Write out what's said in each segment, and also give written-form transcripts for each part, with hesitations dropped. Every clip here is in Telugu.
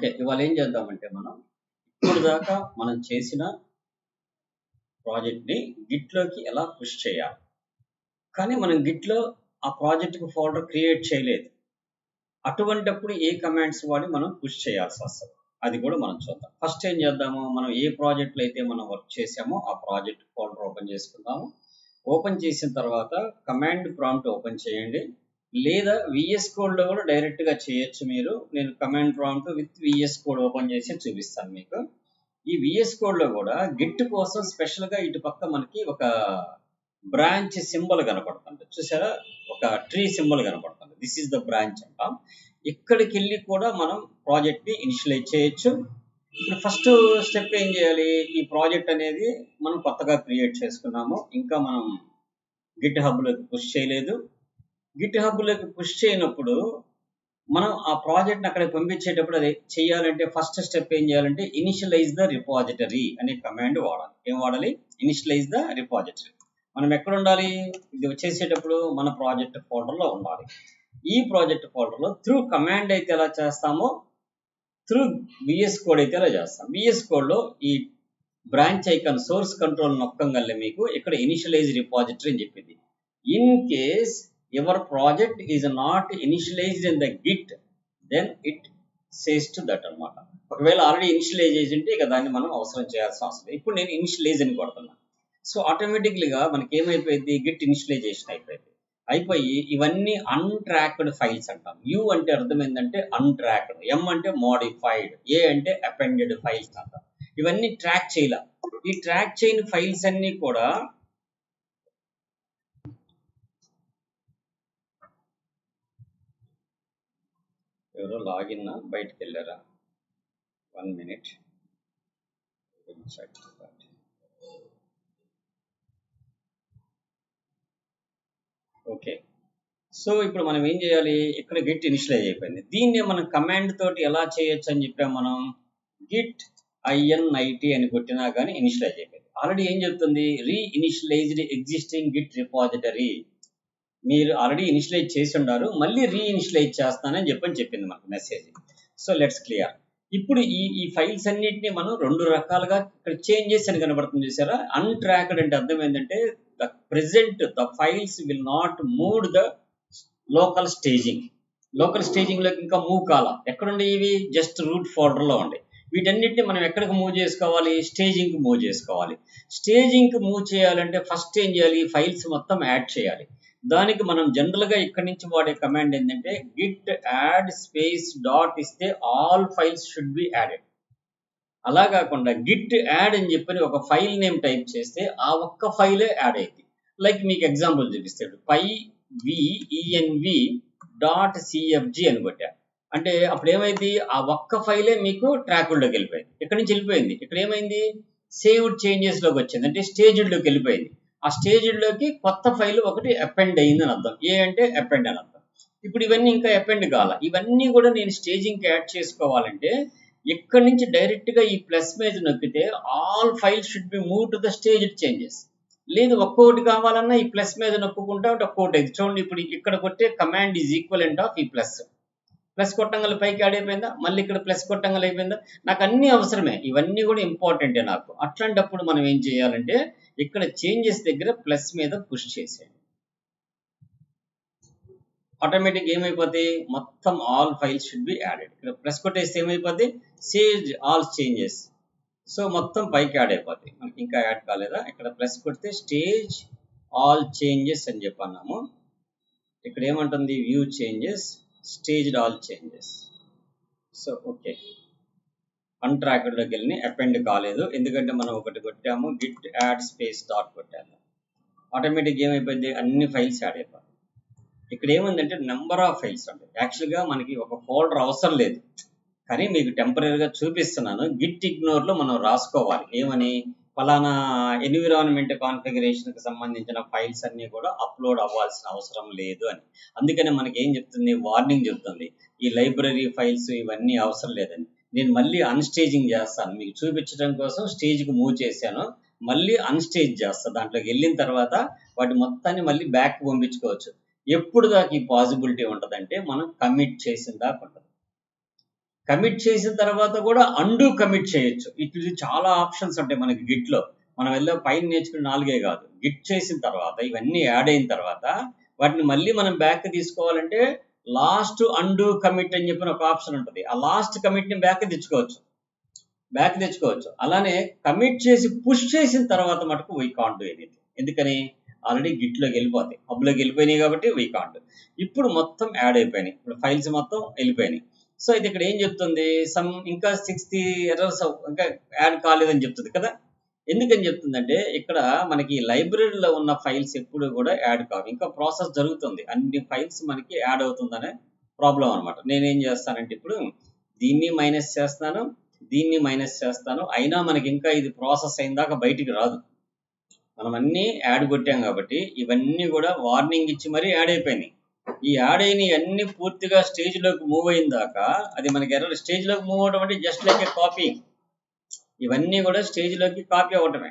ఓకే. ఇవాళ ఏం చేద్దామంటే మనం ఇప్పుడు దాకా మనం చేసిన ప్రాజెక్ట్‌ని గిట్‌లోకి ఎలా పుష్ చేయాలి? కానీ మనం గిట్‌లో ఆ ప్రాజెక్ట్‌కి ఫోల్డర్ క్రియేట్ చేయలేదు. అటువంటప్పుడు ఏ కమాండ్స్ వాడి మనం పుష్ చేయాల్సొస్తది. అది కూడా మనం చూద్దాం. ఫస్ట్ ఏం చేద్దాము, మనం ఏ ప్రాజెక్ట్‌లో అయితే మనం వర్క్ చేసామో ఆ ప్రాజెక్ట్ ఫోల్డర్ ఓపెన్ చేసుకుందాము. ఓపెన్ చేసిన తర్వాత కమాండ్ ప్రాంప్ట్ ఓపెన్ చేయండి. లేదా వీఎస్ కోడ్‌లో కూడా డైరెక్ట్‌గా చేయొచ్చు మీరు. నేను command prompt with VS code open చేసి చూపిస్తాను మీకు. ఈ వీఎస్ కోడ్‌లో కూడా గిట్ కోసం స్పెషల్‌గా ఇటు పక్క మనకి ఒక బ్రాంచ్ సింబల్ కనపడుతుంది. చూసారా? ఒక ట్రీ సింబల్ కనపడుతుంది. దిస్ ఈస్ ద బ్రాంచ్ అంటాం. ఇక్కడికెళ్ళి కూడా మనం ప్రాజెక్ట్‌ని ఇనిషియలైజ్ చేయొచ్చు. ఇప్పుడు ఫస్ట్ స్టెప్ ఏం చేయాలి? ఈ ప్రాజెక్ట్ అనేది మనం కొత్తగా క్రియేట్ చేసుకున్నాము. ఇంకా మనం గిట్ హబ్‌లోకి పుష్ చేయలేదు. గిట్ హబ్‌లోకి పుష్ చేయనప్పుడు మనం ఆ ప్రాజెక్ట్‌ని అక్కడికి పంపించేటప్పుడు అది చేయాలంటే ఫస్ట్ స్టెప్ ఏం చేయాలంటే ఇనిషియలైజ్ ద రిపాజిటరీ అనే కమాండ్ వాడాలి. ఏం వాడాలి? Initialise the repository. మనం ఎక్కడ ఉండాలి? ఇది చేసేటప్పుడు మన ప్రాజెక్ట్ ఫోల్డర్‌లో ఉండాలి. ఈ ప్రాజెక్ట్ ఫోల్డర్‌లో త్రూ కమాండ్ అయితే ఎలా చేస్తామో త్రూ విఎస్ కోడ్ అయితే ఎలా చేస్తాం. విఎస్ కోడ్‌లో ఈ బ్రాంచ్ ఐకాన్ సోర్స్ కంట్రోల్ నొక్కంగానే మీకు ఇక్కడ ఇనిషియలైజ్ రిపాజిటరీ అని చెప్పింది. In case your project is not initialized in the git, then it says to that అన్నమాట. ఒకవేళ ఆల్రెడీ ఇనిషియలైజ్ చేసి ఉంటే ఇక దాన్ని మనం అవసరం చేయాల్సిన అవసరం లేదు. ఇప్పుడు నేను ఇనిషియలైజ్ అని కొడుతున్నా. సో ఆటోమేటిక్లీగా మనకి ఏమైపోయింది, గిట్ ఇనిషియలైజేషన్ అయిపోయి ఇవన్నీ అన్ట్రాక్డ్ ఫైల్స్ అంటాం. యూ అంటే అర్థం ఏంటంటే అన్ట్రాక్డ్, ఎం అంటే మోడిఫైడ్, ఏ అంటే అపెండెడ్ ఫైల్స్ అంటాం. ఇవన్నీ ట్రాక్ చేయాల. ఈ ట్రాక్ చేయని ఫైల్స్ అన్ని కూడా ఎవరో లాగిన్ బయటకు వెళ్ళారా? 1 minute. Check that. Okay. So ఇప్పుడు మనం ఏం చేయాలి? ఇక్కడ గిట్ ఇనిషియలైజ్ అయిపోయింది. దీన్ని మనం కమాండ్ తోటి ఎలా చేయొచ్చు అని చెప్పాం మనం. గిట్ init అని కొట్టినా కానీ ఇనిషియలైజ్ అయిపోయింది. ఆల్రెడీ ఏం చెప్తుంది? రీ ఇనిషియలైజ్డ్ ఎగ్జిస్టింగ్ గిట్ రిపాజిటరీ. మీరు ఆల్రెడీ ఇనిషియలైజ్ చేసి ఉండారు, మళ్ళీ రీ ఇనిషియలైజ్ చేస్తానని చెప్పింది మనకు మెసేజ్. So let's clear. ఇప్పుడు ఈ ఫైల్స్ అన్నిటిని మనం రెండు రకాలుగా ఇక్కడ చేంజెస్ అని కనబడుతుంది చూసారా? అన్ట్రాక్డ్ అంటే అర్థం ఏంటంటే the files will not move the local staging. Local staging లోకి ఇంకా మూవ్ కాల. ఎక్కడుండే ఇవి? జస్ట్ రూట్ ఫోల్డర్ లో ఉండే. వీటన్నిటిని మనం ఎక్కడికి మూవ్ చేసుకోవాలి? స్టేజింగ్ కి మూవ్ చేసుకోవాలి. స్టేజింగ్ కి మూవ్ చేయాలంటే ఫస్ట్ ఏం చేయాలి? ఫైల్స్ మొత్తం యాడ్ చేయాలి. దానికి మనం జనరల్ గా ఇక్కడ నుంచి వాడే కమాండ్ ఏంటంటే గిట్ యాడ్ స్పేస్ డాట్ ఇస్తే all files should be added. అలా కాకుండా గిట్ యాడ్ అని చెప్పని ఒక ఫైల్ నేమ్ టైప్ చేస్తే ఆ ఒక్క ఫైలే యాడ్ అయింది. లైక్ మీకు ఎగ్జాంపుల్ చూపిస్తాడు. py.env.cfg అని కొట్టా అంటే అప్పుడు ఏమైంది? ఆ ఒక్క ఫైలే మీకు ట్రాకుల్లోకి వెళ్ళిపోయింది. ఎక్కడి నుంచి వెళ్ళిపోయింది? ఇక్కడ ఏమైంది? సేవ్డ్ చేంజెస్ లోకి వచ్చింది. అంటే స్టేజ్డ్లోకి వెళ్ళిపోయింది. ఆ స్టేజ్లోకి కొత్త ఫైల్ ఒకటి అపెండ్ అయింది అని అర్థం. ఏ అంటే అపెండ్ అని అర్థం. ఇప్పుడు ఇవన్నీ ఇంకా అపెండ్ కాల. ఇవన్నీ కూడా నేను స్టేజింగ్కి యాడ్ చేసుకోవాలంటే ఇక్కడి నుంచి డైరెక్ట్గా ఈ ప్లస్ మీద నొక్కితే all files should B move to the staged changes. లేదు ఒక్కొక్కటి కావాలన్నా ఈ ప్లస్ మీద నొక్కుంటా ఉంటే ఒక్కొక్కటి. చూడండి ఇప్పుడు ఇక్కడ కొట్టే కమాండ్ ఈజ్ ఈక్వలెంట్ ఆఫ్ ఈ ప్లస్. ప్లస్ కొట్టంగల పైకి యాడ్ అయిపోయిందా? మళ్ళీ ఇక్కడ ప్లస్ కొట్టంగల అయిపోయిందా? నాకు అన్ని అవసరమే, ఇవన్నీ కూడా ఇంపార్టెంటే నాకు. అట్లాంటప్పుడు మనం ఏం చేయాలంటే ఇక్కడ చేంజెస్ దగ్గర ప్లస్ మీద పుష్ చేసేయండి. ఆటోమేటిక్ ఏమైపోతాయి? మొత్తం all files should be added. ఇక్కడ ప్లస్ కొట్టేస్తే ఏమైపోద్ది? Save all changes. సో మొత్తం పైకి యాడ్ అయిపోతాయి. మనకి ఇంకా యాడ్ కాలేదా? ఇక్కడ ప్లస్ కొడితే స్టేజ్ ఆల్ చేంజెస్ అని చెప్పన్నాము. ఇక్కడ ఏమంటుంది? View changes, staged all changes. So okay, అన్ట్రాక్డ్లోకి వెళ్ళి అపెండ్ కాలేదు, ఎందుకంటే మనం ఒకటి కొట్టాము గిట్ యాడ్ స్పేస్ డాట్ కొట్టాము. ఆటోమేటిక్ ఏమైపోయింది? అన్ని ఫైల్స్ యాడ్ అయిపోతాయి. ఇక్కడ ఏముందంటే నెంబర్ ఆఫ్ ఫైల్స్ ఉంటాయి. యాక్చువల్గా మనకి ఒక ఫోల్డర్ అవసరం లేదు, కానీ మీకు టెంపరీగా చూపిస్తున్నాను. గిట్ ఇగ్నోర్లో మనం రాసుకోవాలి ఏమని, ఫలానా ఎన్విరాన్మెంట్ కాన్ఫిగరేషన్కి సంబంధించిన ఫైల్స్ అన్నీ కూడా అప్లోడ్ అవ్వాల్సిన అవసరం లేదు అని. అందుకనే మనకి ఏం చెప్తుంది? వార్నింగ్ చెప్తుంది, ఈ లైబ్రరీ ఫైల్స్ ఇవన్నీ అవసరం లేదని. నేను మళ్ళీ అన్స్టేజింగ్ చేస్తాను మీకు చూపించడం కోసం. స్టేజ్కి మూవ్ చేశాను, మళ్ళీ అన్స్టేజ్ చేస్తాను. దాంట్లోకి వెళ్ళిన తర్వాత వాటి మొత్తాన్ని మళ్ళీ బ్యాక్ పంపించుకోవచ్చు. ఎప్పుడు దాకా ఈ పాసిబిలిటీ ఉంటుందంటే మనం కమిట్ చేసిన దాకా ఉంటుంది. కమిట్ చేసిన తర్వాత కూడా అండు కమిట్ చేయొచ్చు. ఇది చాలా ఆప్షన్స్ ఉంటాయి మనకి గిట్లో. మనం వెళ్ళే పైన నేర్చుకున్న 4 కాదు. గిట్ చేసిన తర్వాత ఇవన్నీ యాడ్ అయిన తర్వాత వాటిని మళ్ళీ మనం బ్యాక్ తీసుకోవాలంటే లాస్ట్ అండు కమిట్ అని చెప్పిన ఒక ఆప్షన్ ఉంటుంది. ఆ లాస్ట్ కమిట్ని బ్యాక్ తెచ్చుకోవచ్చు. అలానే కమిట్ చేసి పుష్ చేసిన తర్వాత మటుకు వీ కాంట్ డూ ఎనీథింగ్. ఎందుకని ఆల్రెడీ గిట్లోకి వెళ్ళిపోతాయి, హబ్లోకి వెళ్ళిపోయినాయి కాబట్టి వీ కాంట్. ఇప్పుడు మొత్తం యాడ్ అయిపోయినాయి, ఇప్పుడు ఫైల్స్ మొత్తం వెళ్ళిపోయినాయి. సో ఇది ఇక్కడ ఏం చెప్తుంది, ఇంకా 60 ఎర్రర్స్ ఇంకా యాడ్ కాలేదని చెప్తుంది కదా. ఎందుకని చెప్తుందంటే ఇక్కడ మనకి లైబ్రరీలో ఉన్న ఫైల్స్ ఎప్పుడు కూడా యాడ్ కావు, ఇంకా ప్రాసెస్ జరుగుతుంది, అన్ని ఫైల్స్ మనకి యాడ్ అవుతుందనే ప్రాబ్లం అనమాట. నేనేం చేస్తానంటే ఇప్పుడు దీన్ని మైనస్ చేస్తాను, దీన్ని మైనస్ చేస్తాను, అయినా మనకి ఇంకా ఇది ప్రాసెస్ అయిన దాకా బయటికి రాదు. మనం అన్నీ యాడ్ కొట్టాం కాబట్టి ఇవన్నీ కూడా వార్నింగ్ ఇచ్చి మరీ యాడ్ అయిపోయినాయి. ఈ యాడ్ అయిన అన్ని పూర్తిగా స్టేజ్లోకి మూవ్ అయిన దాకా అది మనకి ఎర్రర్. స్టేజ్లోకి మూవ్ అవడం అంటే జస్ట్ లైక్ ఏ కాపీ. ఇవన్నీ కూడా స్టేజ్లోకి కాపీ అవ్వటమే.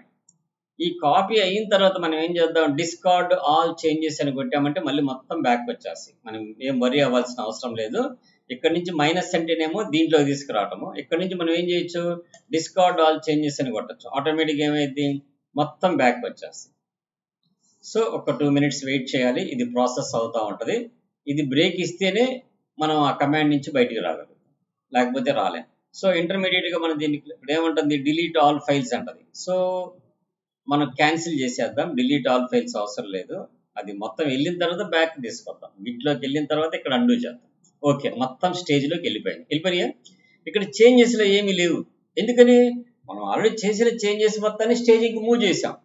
ఈ కాపీ అయిన తర్వాత మనం ఏం చేద్దాం, డిస్కార్డ్ ఆల్ చేంజెస్ అని కొట్టామంటే మళ్ళీ మొత్తం బ్యాక్ వచ్చేసి మనం ఏం వరీ అవ్వాల్సిన అవసరం లేదు. ఇక్కడ నుంచి మైనస్ అంటేనేమో దీంట్లో తీసుకురావటము, ఇక్కడ నుంచి మనం ఏం చేయొచ్చు, డిస్కార్డ్ ఆల్ చేంజెస్ అని కొట్టచ్చు. ఆటోమేటిక్గా ఏమైంది, మొత్తం బ్యాక్ వచ్చేస్తుంది. సో ఒక 2 minutes వెయిట్ చేయాలి, ఇది ప్రాసెస్ అవుతూ ఉంటుంది. ఇది బ్రేక్ ఇస్తేనే మనం ఆ కమాండ్ నుంచి బయటికి రాగలుగుతాం, లేకపోతే రాలేం. సో ఇంటర్మీడియట్గా మనం దీనికి ఇప్పుడు ఏమంటుంది, డిలీట్ ఆల్ ఫైల్స్ అంటది. సో మనం క్యాన్సిల్ చేసేద్దాం, డిలీట్ ఆల్ ఫైల్స్ అవసరం లేదు. అది మొత్తం వెళ్ళిన తర్వాత బ్యాక్ తీసుకొద్దాం, గిట్లోకి వెళ్ళిన తర్వాత ఇక్కడ అండూ చేద్దాం. ఓకే, మొత్తం స్టేజ్లోకి వెళ్ళిపోయినాయా. ఇక్కడ చేంజెస్లో ఏమీ లేవు. ఎందుకని, మనం ఆల్రెడీ చేసిన చేంజెస్ మొత్తాన్ని స్టేజింగ్కి మూవ్ చేసాం.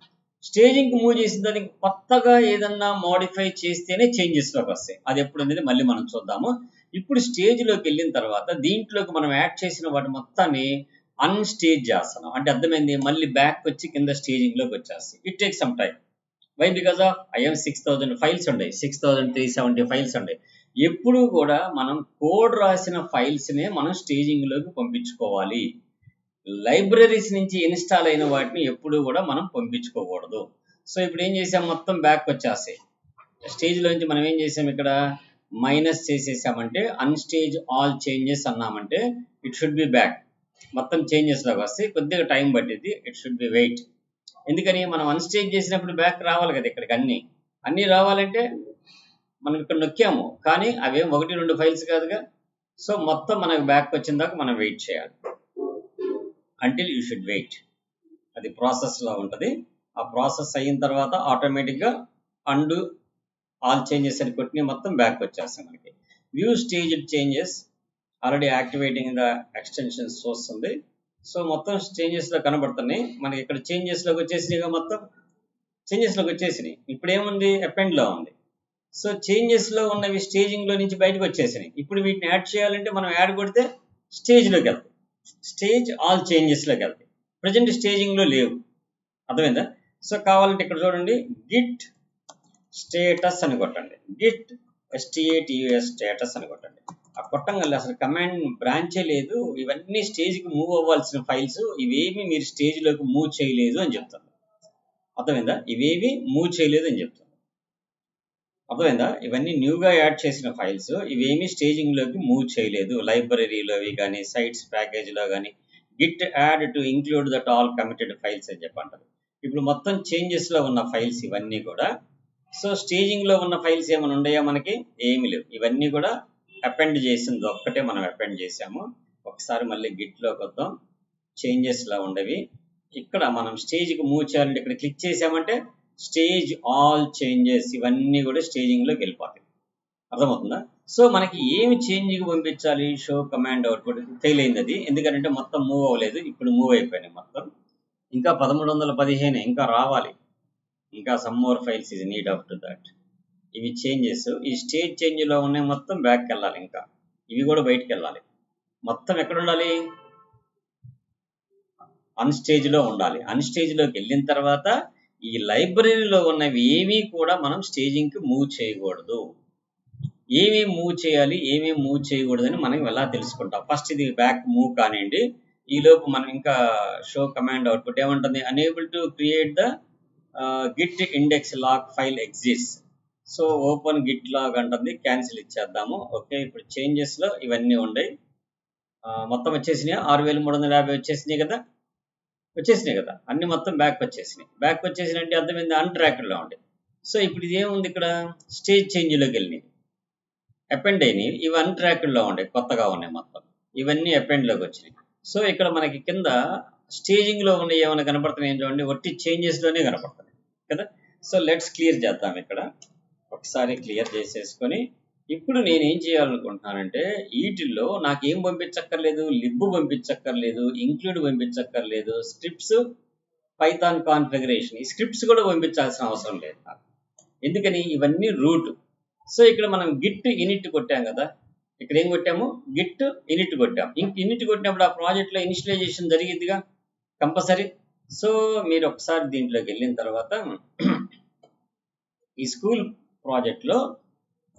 స్టేజింగ్కి మూవ్ చేసిన దానికి కొత్తగా ఏదన్నా మోడిఫై చేస్తేనే చేంజెస్లోకి వస్తాయి. అది ఎప్పుడు అనేది మళ్ళీ మనం చూద్దాము. ఇప్పుడు స్టేజ్లోకి వెళ్ళిన తర్వాత దీంట్లోకి మనం యాడ్ చేసిన వాటి మొత్తాన్ని అన్స్టేజ్ చేస్తున్నాం. అంటే అర్థమైంది, మళ్ళీ బ్యాక్ వచ్చి కింద స్టేజింగ్లోకి వచ్చేస్తాయి. It take some time. Why? Because of I'm 6000 files ఉన్నాయి, 6370 ఫైల్స్ ఉన్నాయి. ఎప్పుడు కూడా మనం కోడ్ రాసిన ఫైల్స్నే మనం స్టేజింగ్లోకి పంపించుకోవాలి. లైబ్రరీస్ నుంచి ఇన్స్టాల్ అయిన వాటిని ఎప్పుడు కూడా మనం పంపించుకోకూడదు. సో ఇప్పుడు ఏం చేసాం, మొత్తం బ్యాక్ వచ్చేస్తాయి. స్టేజ్లో నుంచి మనం ఏం చేసాం, ఇక్కడ మైనస్ చేసేసామంటే అన్స్టేజ్ ఆల్ చేంజెస్ అన్నామంటే ఇట్ షుడ్ బి బ్యాక్. మొత్తం చేంజెస్లోకి వస్తాయి, కొద్దిగా టైం పట్టింది, ఇట్ షుడ్ బి వెయిట్. ఎందుకని, మనం అన్స్టేజ్ చేసినప్పుడు బ్యాక్ రావాలి కదా. ఇక్కడికి అన్నీ రావాలంటే మనం ఇక్కడ నొక్కాము, కానీ అవేం 1-2 ఫైల్స్ కాదుగా. సో మొత్తం మనకు బ్యాక్ వచ్చిన దాకా మనం వెయిట్ చేయాలి. Until you should wait. అది ప్రాసెస్లో ఉంటుంది. ఆ ప్రాసెస్ అయిన తర్వాత ఆటోమేటిక్గా అండు ఆల్ చేంజెస్ అని కొట్టిన మొత్తం బ్యాక్ వచ్చేస్తాయి మనకి. View staged changes already activating the extensions వస్తుంది. సో మొత్తం చేంజెస్లో కనబడుతున్నాయి మనకి. ఇక్కడ చేంజెస్లోకి వచ్చేసినాయిగా, మొత్తం చేంజెస్లోకి వచ్చేసినాయి. ఇప్పుడు ఏముంది, అపెండ్లో ఉంది. సో చేంజెస్లో ఉన్నవి స్టేజింగ్లో నుంచి బయటకు వచ్చేసినాయి. ఇప్పుడు వీటిని యాడ్ చేయాలంటే మనం యాడ్ కొడితే స్టేజ్లోకి వెళ్తాయి, స్టేజ్ ఆల్ చేంజెస్లోకి వెళ్తాయి. ప్రజెంట్ స్టేజింగ్లో లేవు, అర్థమైందా. సో కావాలంటే ఇక్కడ చూడండి, గిట్ స్టేటస్ అని కొట్టండి, గిట్ STATUS స్టేటస్ అని కొట్టండి. ఆ కొట్టంగా అసలు కమాండ్ బ్రాంచే లేదు, ఇవన్నీ స్టేజ్కి మూవ్ అవ్వాల్సిన ఫైల్స్, ఇవేమి మీరు స్టేజ్లోకి మూవ్ చేయలేదు అని చెప్తుంది. అర్థమైందా, ఇవేవి మూవ్ చేయలేదు అని చెప్తుంది. అర్థమైందా, ఇవన్నీ న్యూగా యాడ్ చేసిన ఫైల్స్, ఇవేమీ స్టేజింగ్లోకి మూవ్ చేయలేదు. లైబ్రరీలో కానీ సైట్స్ ప్యాకేజ్లో కానీ Git add to include that all committed files అని చెప్పంటారు. ఇప్పుడు మొత్తం చేంజెస్లో ఉన్న ఫైల్స్ ఇవన్నీ కూడా. సో స్టేజింగ్లో ఉన్న ఫైల్స్ ఏమైనా ఉన్నాయా, మనకి ఏమీ లేవు. ఇవన్నీ కూడా అపెండ్ చేసింది ఒక్కటే మనం అపెండ్ చేసాము. ఒకసారి మళ్ళీ గిట్లోకి వద్దాం, చేంజెస్లో ఉండేవి. ఇక్కడ మనం స్టేజ్కి మూవ్ చేయాలంటే ఇక్కడ క్లిక్ చేసామంటే స్టేజ్ ఆల్ చేంజెస్ ఇవన్నీ కూడా స్టేజింగ్లోకి వెళ్ళిపోతాయి. అర్థమవుతుందా. సో మనకి ఏమి చేంజ్కి పంపించాలి, షో కమాండ్ అవుట్పుట్ ఫెయిల్ అయింది అది. ఎందుకంటే మొత్తం మూవ్ అవ్వలేదు, ఇప్పుడు మూవ్ అయిపోయినాయి మొత్తం. ఇంకా 1315 ఇంకా రావాలి, ఇంకా some more files is need off to that. ఇవి చేంజెస్, ఈ స్టేజ్ చేంజ్లో ఉన్నాయి, మొత్తం బ్యాక్కి వెళ్ళాలి. ఇంకా ఇవి కూడా బయటికి వెళ్ళాలి. మొత్తం ఎక్కడ ఉండాలి, అన్స్టేజ్లో ఉండాలి. అన్స్టేజ్లోకి వెళ్ళిన తర్వాత ఈ లైబ్రరీలో ఉన్నవి ఏమీ కూడా మనం స్టేజింగ్కి మూవ్ చేయకూడదు. ఏమేమి మూవ్ చేయాలి, ఏమేమి మూవ్ చేయకూడదు అని మనం ఎలా తెలుసుకుంటాం. ఫస్ట్ ఇది బ్యాక్ మూవ్ కానివ్వండి. ఈలోపు మనం ఇంకా షో కమాండ్ అవుట్పుట్ ఏమంటుంది, unable to create the git index log file exist. So open git log అంటుంది, క్యాన్సిల్ ఇచ్చేద్దాము. ఓకే, ఇప్పుడు చేంజెస్లో ఇవన్నీ ఉన్నాయి. మొత్తం వచ్చేసినాయి 6350 వచ్చేసినాయి కదా, అన్ని మొత్తం బ్యాక్ వచ్చేసినాయి అంటే అర్థమైంది అన్ట్రాక్డ్లో ఉంటాయి. సో ఇప్పుడు ఇది ఏముంది, ఇక్కడ స్టేజ్ చేంజ్లోకి వెళ్ళినాయి, అపెండ్ అయినాయి, ఇవి అన్ట్రాక్డ్లో ఉంటాయి, కొత్తగా ఉన్నాయి మొత్తం, ఇవన్నీ అపెండ్లోకి వచ్చినాయి. సో ఇక్కడ మనకి కింద స్టేజింగ్లో ఉన్న ఏమైనా కనపడుతున్నాయి చూడండి, ఒట్టి చేంజెస్లోనే కనపడుతున్నాయి కదా. సో లెట్స్ క్లియర్ చేద్దాం, ఇక్కడ ఒకసారి క్లియర్ చేసేసుకొని ఇప్పుడు నేను ఏం చేయాలనుకుంటున్నానంటే వీటిల్లో నాకేం పంపించక్కర్లేదు, లిబ్ పంపించక్కర్లేదు, ఇంక్లూడ్ పంపించక్కర్లేదు, స్క్రిప్ట్స్, పైథాన్ కాన్ఫిగరేషన్, ఈ స్క్రిప్ట్స్ కూడా పంపించాల్సిన అవసరం లేదు నాకు. ఎందుకని, ఇవన్నీ రూట్. సో ఇక్కడ మనం గిట్ ఇనిట్ కొట్టాం కదా, ఇక్కడ ఏం కొట్టాము, గిట్ ఇనిట్ కొట్టాం. ఇనిట్ కొట్టినప్పుడు ఆ ప్రాజెక్ట్లో ఇనిషియలైజేషన్ జరిగిద్దిగా కంపల్సరీ. సో మీరు ఒకసారి దీంట్లోకి వెళ్ళిన తర్వాత ఈ స్కూల్ ప్రాజెక్ట్లో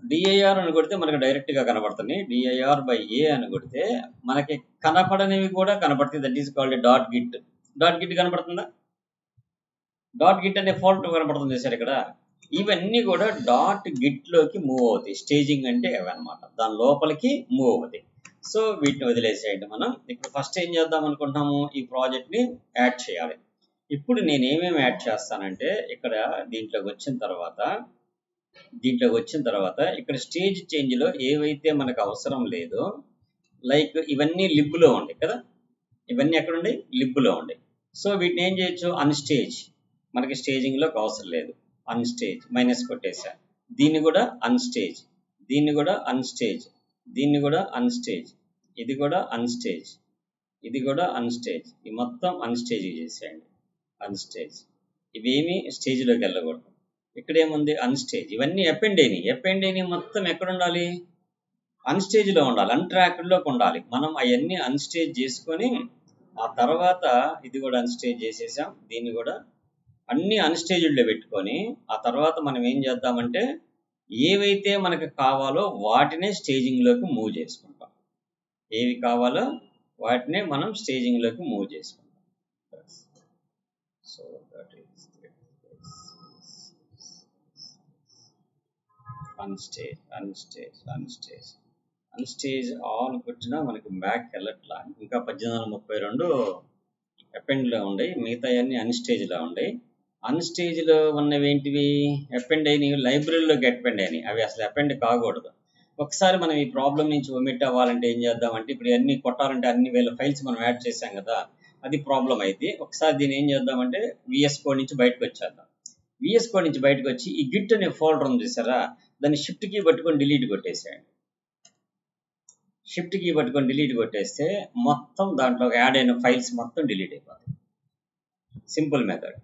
డిఐఆర్ అని కొడితే మనకు డైరెక్ట్గా కనబడుతుంది, DIR/A అని కొడితే మనకి కనపడనివి కూడా కనపడుతుంది, that is called dot git కనపడుతుందా, డాట్ గిట్ అనే ఫోల్డర్ కనపడుతుంది సార్ ఇక్కడ. ఇవన్నీ కూడా డాట్ గిట్లోకి మూవ్ అవుతాయి, స్టేజింగ్ అంటే అవన్నమాట, దాని లోపలికి మూవ్ అవుతాయి. సో వీటిని వదిలేసేయండి. మనం ఇప్పుడు ఫస్ట్ ఏం చేద్దాం అనుకుంటున్నాము, ఈ ప్రాజెక్ట్ని యాడ్ చేయాలి. ఇప్పుడు నేను ఏమేమి యాడ్ చేస్తానంటే ఇక్కడ దీంట్లోకి వచ్చిన తర్వాత ఇక్కడ స్టేజ్ చేంజ్లో ఏవైతే మనకు అవసరం లేదో, లైక్ ఇవన్నీ లిబ్లో ఉంటాయి కదా, ఇవన్నీ ఎక్కడ ఉండే, లిబ్లో ఉండే. సో వీటిని ఏం చేయొచ్చు, అన్స్టేజ్, మనకి స్టేజింగ్లోకి అవసరం లేదు, అన్స్టేజ్ మైనస్ కొట్టేసా, దీన్ని కూడా అన్స్టేజ్, దీన్ని కూడా అన్స్టేజ్, దీన్ని కూడా అన్స్టేజ్, ఇది కూడా అన్స్టేజ్, ఇది కూడా అన్స్టేజ్, ఈ మొత్తం అన్స్టేజ్ చేసేయండి, అన్స్టేజ్. ఇవేమి స్టేజ్లోకి వెళ్ళకూడదు. ఇక్కడ ఏముంది, అన్స్టేజ్, ఇవన్నీ అపెండ్ అయినాయి మొత్తం ఎక్కడ ఉండాలి, అన్స్టేజ్లో ఉండాలి, అన్ట్రాక్డ్లోకి ఉండాలి. మనం అవన్నీ అన్స్టేజ్ చేసుకొని ఆ తర్వాత ఇది కూడా అన్స్టేజ్ చేసేసాం, దీన్ని కూడా అన్ని అన్స్టేజ్లో పెట్టుకొని ఆ తర్వాత మనం ఏం చేద్దామంటే ఏవైతే మనకు కావాలో వాటినే స్టేజింగ్లోకి మూవ్ చేసుకుంటాం, ఏవి కావాలో వాటినే మనం స్టేజింగ్లోకి మూవ్ చేసుకుంటాం. సో దట్ ఈస్ అన్స్టేజ్ ఆన్ కొట్టినా మనకి బ్యాక్ వెళ్ళట్లా, ఇంకా 1832 అపెండ్లో ఉన్నాయి, మిగతా అన్ని అన్స్టేజ్లో ఉన్నాయి. అన్స్టేజ్లో ఉన్నవి ఏంటివి, అపెండ్ అయినవి లైబ్రరీలోకి అపెండ్ అయినాయి, అవి అసలు అపెండ్ కాకూడదు. ఒకసారి మనం ఈ ప్రాబ్లం నుంచి ఒమిట్ అవ్వాలంటే ఏం చేద్దామంటే, ఇప్పుడు అన్ని కొట్టాలంటే అన్ని వేల ఫైల్స్ మనం యాడ్ చేసాం కదా, అది ప్రాబ్లం అయితే ఒకసారి దీన్ని ఏం చేద్దామంటే VS కోడ్ నుంచి బయటకు వచ్చేద్దాం. VS కోడ్ నుంచి బయటకు వచ్చి ఈ గిట్ అనే ఫోల్డర్ ఉంది చూసారా, దాన్ని షిఫ్ట్ కీ పట్టుకొని డిలీట్ కొట్టేసేయండి. షిఫ్ట్ కీ పట్టుకొని డిలీట్ కొట్టేస్తే మొత్తం దాంట్లో యాడ్ అయిన ఫైల్స్ మొత్తం డిలీట్ అయిపోతాయి. సింపుల్ మెథడ్,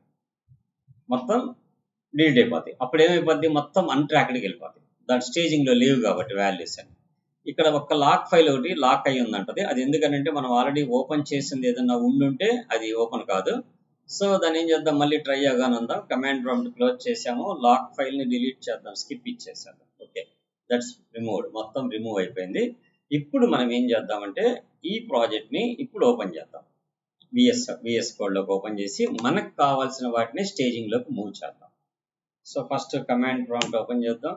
మొత్తం డిలీట్ అయిపోతాయి. అప్పుడు ఏమైపోద్ది, మొత్తం అన్ట్రాక్డ్కి వెళ్ళిపోతాయి, దాని స్టేజింగ్లో లేవు కాబట్టి వాల్యూస్ అని. ఇక్కడ ఒక లాక్ ఫైల్ ఒకటి లాక్ అయ్యి ఉందంటది, అది ఎందుకంటే మనం ఆల్రెడీ ఓపెన్ చేసింది ఏదన్నా ఉండుంటే అది ఓపెన్ కాదు. సో దాన్ని ఏం చేద్దాం, మళ్ళీ ట్రై అవ్వగానే ఉందాం, కమాండ్ ప్రాంప్ట్ క్లోజ్ చేసాము, లాక్ ఫైల్ని డిలీట్ చేద్దాం, స్కిప్ ఇచ్చేసేద్దాం. ఓకే, దట్స్ రిమూవ్డ్, మొత్తం రిమూవ్ అయిపోయింది. ఇప్పుడు మనం ఏం చేద్దామంటే ఈ ప్రాజెక్ట్ని ఇప్పుడు ఓపెన్ చేద్దాం, VS కోడ్లోకి ఓపెన్ చేసి మనకు కావాల్సిన వాటిని స్టేజింగ్లోకి మూవ్ చేద్దాం. So first command prompt open చేద్దాం,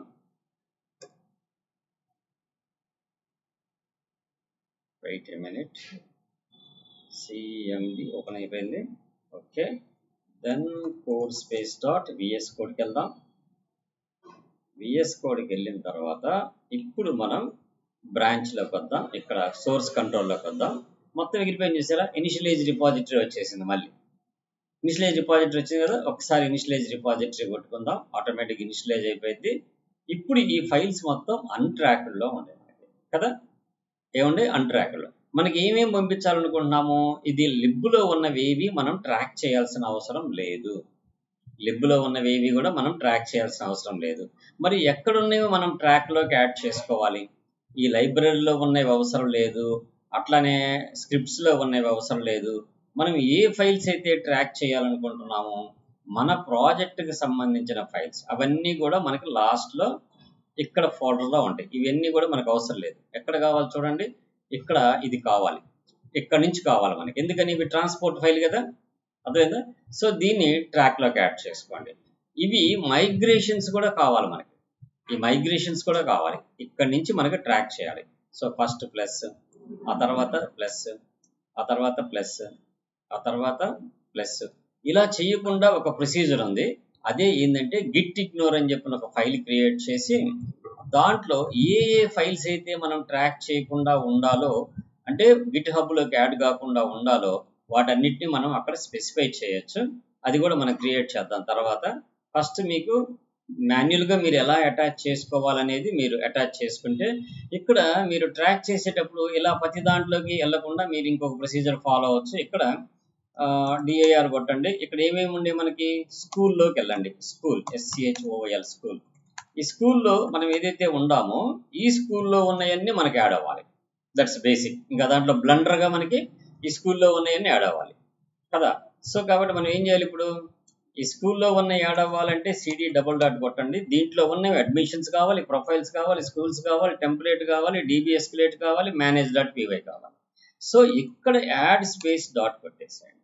wait a minute, CMD open అయిపోయింది. Okay, then code space dot VS కోడ్కి వెళ్దాం. VS కోడ్కి వెళ్ళిన తర్వాత ఇప్పుడు మనం బ్రాంచ్లోకి వద్దాం, ఇక్కడ సోర్స్ కంట్రోల్లోకి వద్దాం. మొత్తం ఎగిరిపోయింది చూసారా, ఇనిషియలైజ్ రిపాజిటరీ వచ్చేసింది, మళ్ళీ ఇనిషియలైజ్ రిపాజిటరీ వచ్చింది కదా, ఒకసారి ఇనిషియలైజ్ రిపాజిటరీ కొట్టుకుందాం, ఆటోమేటిక్ ఇనిషియలైజ్ అయిపోయింది. ఇప్పుడు ఈ ఫైల్స్ మొత్తం అన్ట్రాక్డ్లో ఉండే కదా, ఏముండే అన్ట్రాక్డ్లో. మనకి ఏమేమి పంపించాలనుకుంటున్నాము, ఇది లిబ్లో ఉన్నవేవి మనం ట్రాక్ చేయాల్సిన అవసరం లేదు, లిబ్లో ఉన్నవేవి కూడా మనం ట్రాక్ చేయాల్సిన అవసరం లేదు. మరి ఎక్కడున్నాయో మనం ట్రాక్లోకి యాడ్ చేసుకోవాలి, ఈ లైబ్రరీలో ఉన్నవి అవసరం లేదు, అట్లానే స్క్రిప్ట్స్లో ఉన్నవి అవసరం లేదు. మనం ఏ ఫైల్స్ అయితే ట్రాక్ చేయాలనుకుంటున్నామో మన ప్రాజెక్ట్కి సంబంధించిన ఫైల్స్ అవన్నీ కూడా మనకి లాస్ట్లో ఇక్కడ ఫోల్డర్లో ఉంటాయి. ఇవన్నీ కూడా మనకు అవసరం లేదు, ఎక్కడ కావాలి చూడండి, ఇక్కడ ఇది కావాలి, ఇక్కడ నుంచి కావాలి మనకి, ఎందుకని ఇవి ట్రాన్స్పోర్ట్ ఫైల్ కదా, అర్థమైందా. సో దీన్ని ట్రాక్లోకి యాడ్ చేసుకోండి. ఇవి మైగ్రేషన్స్ కూడా కావాలి మనకి, ఈ మైగ్రేషన్స్ కూడా కావాలి, ఇక్కడ నుంచి మనకి ట్రాక్ చేయాలి. సో ఫస్ట్ ప్లస్ ఆ తర్వాత ప్లస్, ఆ తర్వాత ప్లస్, ఆ తర్వాత ప్లస్. ఇలా చేయకుండా ఒక ప్రొసీజర్ ఉంది. అదే ఏంటంటే గిట్ ఇగ్నోర్ అని చెప్పిన ఒక ఫైల్ క్రియేట్ చేసి దాంట్లో ఏ ఏ ఫైల్స్ అయితే మనం ట్రాక్ చేయకుండా ఉండాలో, అంటే గిట్ హబ్లోకి యాడ్ కాకుండా ఉండాలో వాటన్నిటిని మనం అక్కడ స్పెసిఫై చేయొచ్చు. అది కూడా మనం క్రియేట్ చేద్దాం తర్వాత. ఫస్ట్ మీకు మాన్యువల్గా మీరు ఎలా అటాచ్ చేసుకోవాలనేది మీరు అటాచ్ చేసుకుంటే, ఇక్కడ మీరు ట్రాక్ చేసేటప్పుడు ఇలా ప్రతి దాంట్లోకి వెళ్లకుండా మీరు ఇంకొక ప్రొసీజర్ ఫాలో అవ్వచ్చు. ఇక్కడ డిఐఆర్ కొట్టండి. ఇక్కడ ఏమేమి ఉండే మనకి స్కూల్లోకి వెళ్ళండి. School SCHOOL school. ఈ స్కూల్లో మనం ఏదైతే ఉండామో ఈ స్కూల్లో ఉన్నవన్నీ మనకి యాడ్ అవ్వాలి. That's basic. ఇంకా దాంట్లో బ్లండర్గా మనకి ఈ స్కూల్లో ఉన్నవన్నీ యాడ్ అవ్వాలి కదా. సో కాబట్టి మనం ఏం చేయాలి ఇప్పుడు, ఈ స్కూల్లో ఉన్న యాడ్ అవ్వాలంటే CD డబుల్ డాట్ కొట్టండి. దీంట్లో ఉన్నవి అడ్మిషన్స్ కావాలి, ప్రొఫైల్స్ కావాలి, స్కూల్స్ కావాలి, టెంప్లెట్ కావాలి, DB ఎస్కలేట్ కావాలి, manage.py కావాలి. సో ఇక్కడ యాడ్ స్పేస్ డాట్ కొట్టేసేయండి.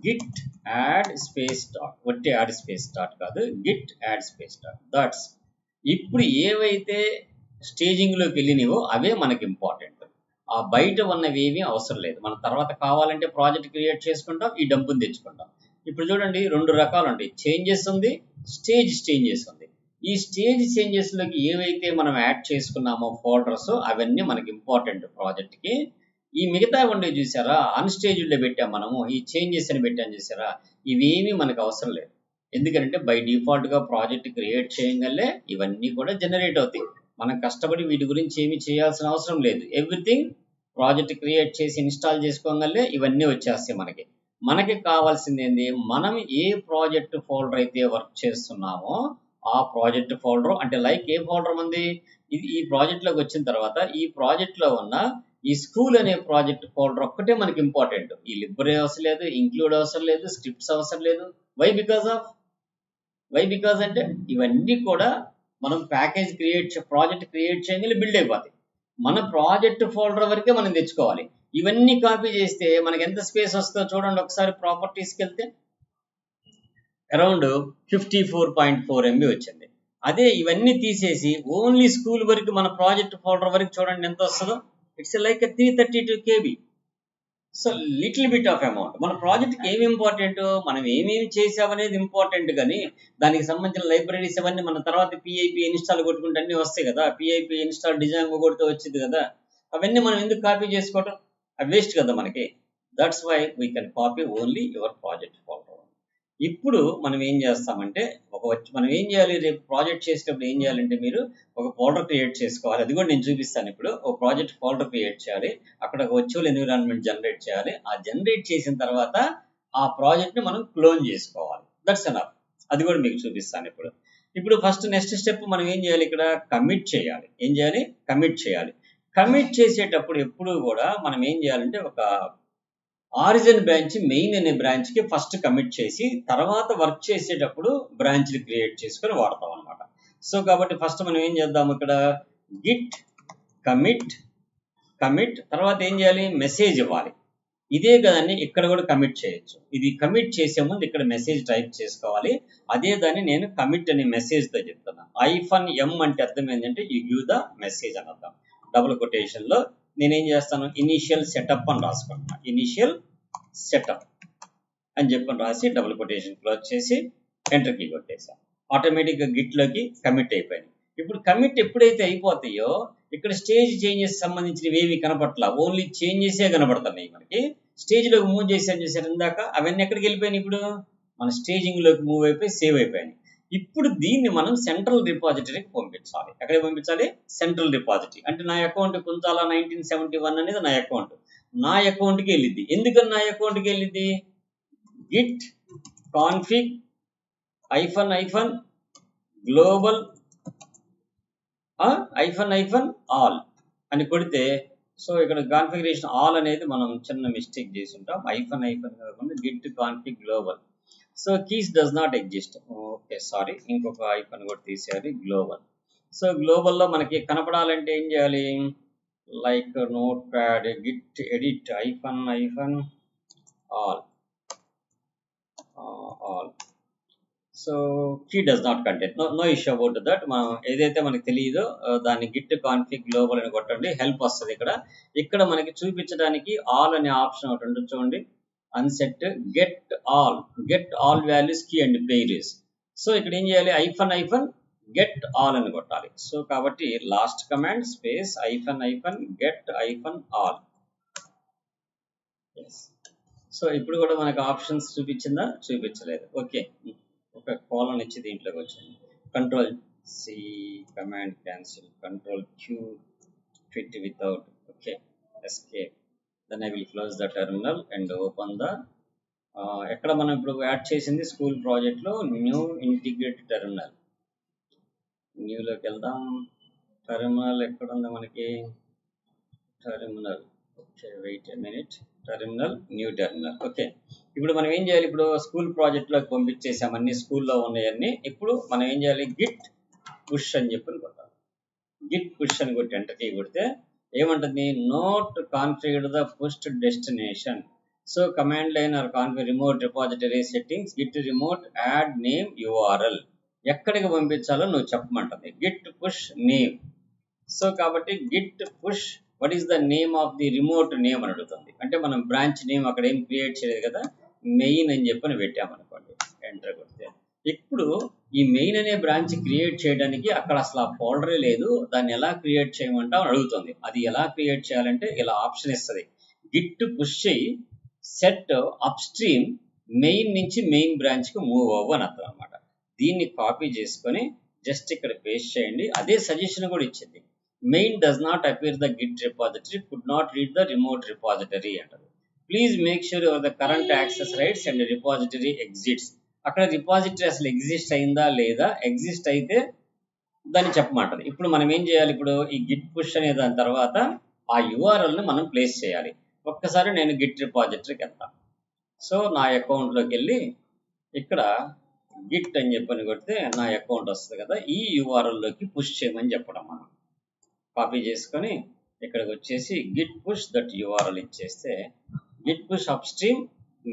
గిట్ యాడ్ స్పేస్ డాట్, ఒట్టి యాడ్ స్పేస్ డాట్ కాదు, git add space dot. That's ఇప్పుడు ఏవైతే స్టేజింగ్లోకి వెళ్ళినవో అవే మనకి ఇంపార్టెంట్. ఆ బయట ఉన్నవి ఏమీ అవసరం లేదు. మనం తర్వాత కావాలంటే ప్రాజెక్ట్ క్రియేట్ చేసుకుంటాం, ఈ డంపుని తెచ్చుకుంటాం. ఇప్పుడు చూడండి 2 రకాలు ఉంటాయి. చేంజెస్ ఉంది, స్టేజ్ చేంజెస్ ఉంది. ఈ స్టేజ్ చేంజెస్లోకి ఏవైతే మనం యాడ్ చేసుకున్నామో ఫోల్డర్స్ అవన్నీ మనకి ఇంపార్టెంట్ ప్రాజెక్ట్కి. ఈ మిగతా ఉండే చూసారా అన్స్టేజ్లో పెట్టాం మనము, ఈ చేంజెస్ అని పెట్టాం చూసారా, ఇవేమీ మనకు అవసరం లేదు. ఎందుకంటే బై డిఫాల్ట్గా ప్రాజెక్ట్ క్రియేట్ చేయగలే ఇవన్నీ కూడా జనరేట్ అవుతాయి. మనం కష్టపడి వీటి గురించి ఏమీ చేయాల్సిన అవసరం లేదు. ఎవ్రీథింగ్ ప్రాజెక్ట్ క్రియేట్ చేసి ఇన్స్టాల్ చేసుకోగలే ఇవన్నీ వచ్చేస్తాయి మనకి. మనకి కావాల్సింది ఏంది, మనం ఏ ప్రాజెక్ట్ ఫోల్డర్ అయితే వర్క్ చేస్తున్నామో ఆ ప్రాజెక్ట్ ఫోల్డర్, అంటే లైక్ ఏ ఫోల్డర్ ఉంది ఇది, ఈ ప్రాజెక్ట్లోకి వచ్చిన తర్వాత ఈ ప్రాజెక్ట్లో ఉన్న ఈ స్కూల్ అనే ప్రాజెక్ట్ ఫోల్డర్ ఒక్కటే మనకి ఇంపార్టెంట్. ఈ లిబ్రే అవసరం లేదు, ఇంక్లూడ్ అవసరం లేదు, స్క్రిప్ట్స్ అవసరం లేదు. వై బికాజ్ అంటే ఇవన్నీ కూడా మనం ప్యాకేజ్ ప్రాజెక్ట్ క్రియేట్ చేయగలి బిల్డ్ అయిపోతాయి. మన ప్రాజెక్ట్ ఫోల్డర్ వరకే మనం తెచ్చుకోవాలి. ఇవన్నీ కాపీ చేస్తే మనకి ఎంత స్పేస్ వస్తుందో చూడండి ఒకసారి. ప్రాపర్టీస్కి వెళ్తే అరౌండ్ 54.4 MB వచ్చింది. అదే ఇవన్నీ తీసేసి ఓన్లీ స్కూల్ వరకు మన ప్రాజెక్ట్ ఫోల్డర్ వరకు చూడండి ఎంత వస్తుందో. It's like 332 KB. So little bit of amount. మన ప్రాజెక్ట్కి ఏమి ఇంపార్టెంట్, మనం ఏమేమి చేసామనేది ఇంపార్టెంట్, కానీ దానికి సంబంధించిన లైబ్రరీస్ అవన్నీ మన తర్వాత PIP ఇన్స్టాల్ కొట్టుకుంటే అన్నీ వస్తాయి కదా. PIP ఇన్స్టాల్ డిజైన్ కొడితే వచ్చింది కదా. అవన్నీ మనం ఎందుకు కాపీ చేసుకోవటం, అవి వేస్ట్ కదా మనకి. That's why we can copy only your project folder. ఇప్పుడు మనం ఏం చేస్తామంటే మనం ఏం చేయాలి, రేపు ప్రాజెక్ట్ చేసేటప్పుడు ఏం చేయాలంటే మీరు ఒక ఫోల్డర్ క్రియేట్ చేసుకోవాలి. అది కూడా నేను చూపిస్తాను ఇప్పుడు. ఒక ప్రాజెక్ట్ ఫోల్డర్ క్రియేట్ చేయాలి, అక్కడ ఒక వర్చువల్ ఎన్విరాన్మెంట్ జనరేట్ చేయాలి. ఆ జనరేట్ చేసిన తర్వాత ఆ ప్రాజెక్ట్ని మనం క్లోన్ చేసుకోవాలి. That's enough. అది కూడా మీకు చూపిస్తాను ఇప్పుడు. ఇప్పుడు ఫస్ట్ నెక్స్ట్ స్టెప్ మనం ఏం చేయాలి, ఇక్కడ కమిట్ చేయాలి. ఏం చేయాలి, కమిట్ చేయాలి. కమిట్ చేసేటప్పుడు ఎప్పుడు కూడా మనం ఏం చేయాలంటే ఒక ఆరిజిన్ బ్రాంచ్ మెయిన్ అనే బ్రాంచ్కి ఫస్ట్ కమిట్ చేసి తర్వాత వర్క్ చేసేటప్పుడు బ్రాంచ్ని క్రియేట్ చేసుకొని వాడతాం అనమాట. సో కాబట్టి ఫస్ట్ మనం ఏం చేద్దాం, ఇక్కడ గిట్ కమిట్ తర్వాత ఏం చేయాలి, మెసేజ్ ఇవ్వాలి. ఇదే కదండి ఇక్కడ కూడా కమిట్ చేయొచ్చు. ఇది కమిట్ చేసే ముందు ఇక్కడ మెసేజ్ టైప్ చేసుకోవాలి. అదే దాన్ని నేను కమిట్ అనే మెసేజ్తో చెప్తున్నాను. -M అంటే అర్థం ఏంటంటే యూ గివ్ ద మెసేజ్ అని అర్థం. డబుల్ కొటేషన్లో నేనేం చేస్తాను, ఇనీషియల్ సెటప్ అని రాసుకుంటున్నాను. ఇనీషియల్ సెటప్ అని చెప్పని రాసి డబుల్ కొటేషన్ క్లోజ్ చేసి ఎంటర్ కీ కొట్టేసాను. ఆటోమేటిక్గా గిట్లోకి కమిట్ అయిపోయింది. ఇప్పుడు కమిట్ ఎప్పుడైతే అయిపోతాయో ఇక్కడ స్టేజ్ చేంజెస్ సంబంధించినవి ఏవి కనపట్లా, ఓన్లీ చేంజెసే కనపడుతున్నాయి మనకి. స్టేజ్లోకి మూవ్ చేసాను చేశారు ఇందాక, అవన్నీ ఎక్కడికి వెళ్ళిపోయినాయి, ఇప్పుడు మన స్టేజింగ్లోకి మూవ్ అయిపోయి సేవ్ అయిపోయినాయి. ఇప్పుడు దీన్ని మనం సెంట్రల్ రిపాజిటరీకి పంపించాలి. ఎక్కడికి పంపించాలి, సెంట్రల్ రిపాజిటరీ. అంటే నా అకౌంట్ కుంచాల 1971 అనేది నా అకౌంట్, నా అకౌంట్కి వెళ్ళిద్ది. ఎందుకని నా అకౌంట్కి వెళ్ళిద్ది, గిట్ కాన్ఫిగ్ --- గ్లోబల్ --- అని కొడితే, సో ఇక్కడ కాన్ఫిగరేషన్ ఆల్ అనేది మనం చిన్న మిస్టేక్ చేసి ఉంటాం. --- కాకుండా git config global. So keys does not exist. Okay sorry, ఇంకొక ఐఫన్ కూడా తీసేయాలి, గ్లోబల్. సో గ్లోబల్లో మనకి కనపడాలంటే ఏం చేయాలి, like notepad git edit --- all. So key does not contain, no issue about that. మనం ఏదైతే మనకి తెలియదో దాన్ని గిట్ కాన్ఫిగ్ గ్లోబల్ అని కొట్టండి, హెల్ప్ వస్తుంది. ఇక్కడ మనకి చూపించడానికి ఆల్ అనే ఆప్షన్ ఒకటి ఉంటుంది చూడండి, unset get all values key and pairs. So ఇక్కడ ఏం చేయాలి, ఐఫన్ గెట్ ఆల్ అని కొట్టాలి. సో కాబట్టి last command space hyphen get all. So ఇప్పుడు కూడా మనకు ఆప్షన్స్ చూపించిందా, చూపించలేదు. ఓకే, ఒక కాలన్ ఇచ్చి దీంట్లోకి వచ్చింది. Control C command cancel, control Q fit without, okay, escape. Then I will close the terminal and open the ఎక్కడ మనం ఇప్పుడు యాడ్ చేసింది స్కూల్ ప్రాజెక్ట్లో న్యూ ఇంటిగ్రేటెడ్ టెర్మినల్. న్యూలోకి వెళ్దాం. టెర్మినల్ ఎక్కడ ఉంది మనకి, terminal, okay wait a minute, terminal, new terminal. Okay, ఇప్పుడు మనం ఏం చేయాలి, ఇప్పుడు స్కూల్ ప్రాజెక్ట్లోకి పంపించేసాం అన్ని స్కూల్లో ఉన్నాయన్నీ. ఇప్పుడు మనం ఏం చేయాలి, గిట్ పుష్ అని చెప్పి కొట్టాలి. గిట్ పుష్ అని కొట్టి ఎంటర్ కీ కొడితే ఏమంటుంది, not configured the pushed destination. So command line or configure remote repository settings git remote add name URL. ఎక్కడికి పంపించాలో నువ్వు చెప్పమంటుంది, గిట్ పుష్ నేమ్. సో కాబట్టి git push what is the name of the remote name అని అడుగుతుంది. అంటే మనం బ్రాంచ్ నేమ్ అక్కడ ఏం క్రియేట్ చేయలేదు కదా, మెయిన్ అని చెప్పని పెట్టామనుకోండి, ఎంటర్ కొడితే ఇప్పుడు ఈ మెయిన్ అనే బ్రాంచ్ క్రియేట్ చేయడానికి అక్కడ అసలు ఆ ఫోల్డరే లేదు, దాన్ని ఎలా క్రియేట్ చేయమంటావు అని అడుగుతుంది. అది ఎలా క్రియేట్ చేయాలంటే ఇలా ఆప్షన్ ఇస్తుంది, గిట్ పుష్ చేయి, సెట్ అప్ స్ట్రీమ్ మెయిన్ నుంచి మెయిన్ బ్రాంచ్కి మూవ్ అవ్వు అని అర్థం అనమాట. దీన్ని కాపీ చేసుకొని జస్ట్ ఇక్కడ పేస్ట్ చేయండి. అదే సజెషన్ కూడా ఇచ్చింది, main does not appear the git repository, could not read the remote repository అంటారు. Please make sure your the current access rights and repository exits. అక్కడ రిపాజిటరీ అసలు ఎగ్జిస్ట్ అయిందా లేదా, ఎగ్జిస్ట్ అయితే దాన్ని చెప్పమంటది. ఇప్పుడు మనం ఏం చేయాలి, ఇప్పుడు ఈ గిట్ పుష్ అనే దాని తర్వాత ఆ యూఆర్ఎల్ని మనం ప్లేస్ చేయాలి. ఒక్కసారి నేను గిట్ రిపాజిటరీకి వెళ్తాను. సో నా అకౌంట్లోకి వెళ్ళి ఇక్కడ గిట్ అని చెప్పని కొడితే నా అకౌంట్ వస్తుంది కదా, ఈ యూఆర్ఎల్లోకి పుష్ చేయమని చెప్పడం. మనం కాపీ చేసుకొని ఇక్కడికి వచ్చేసి గిట్ పుష్ దట్ యూఆర్ఎల్ ఇచ్చేస్తే git push upstream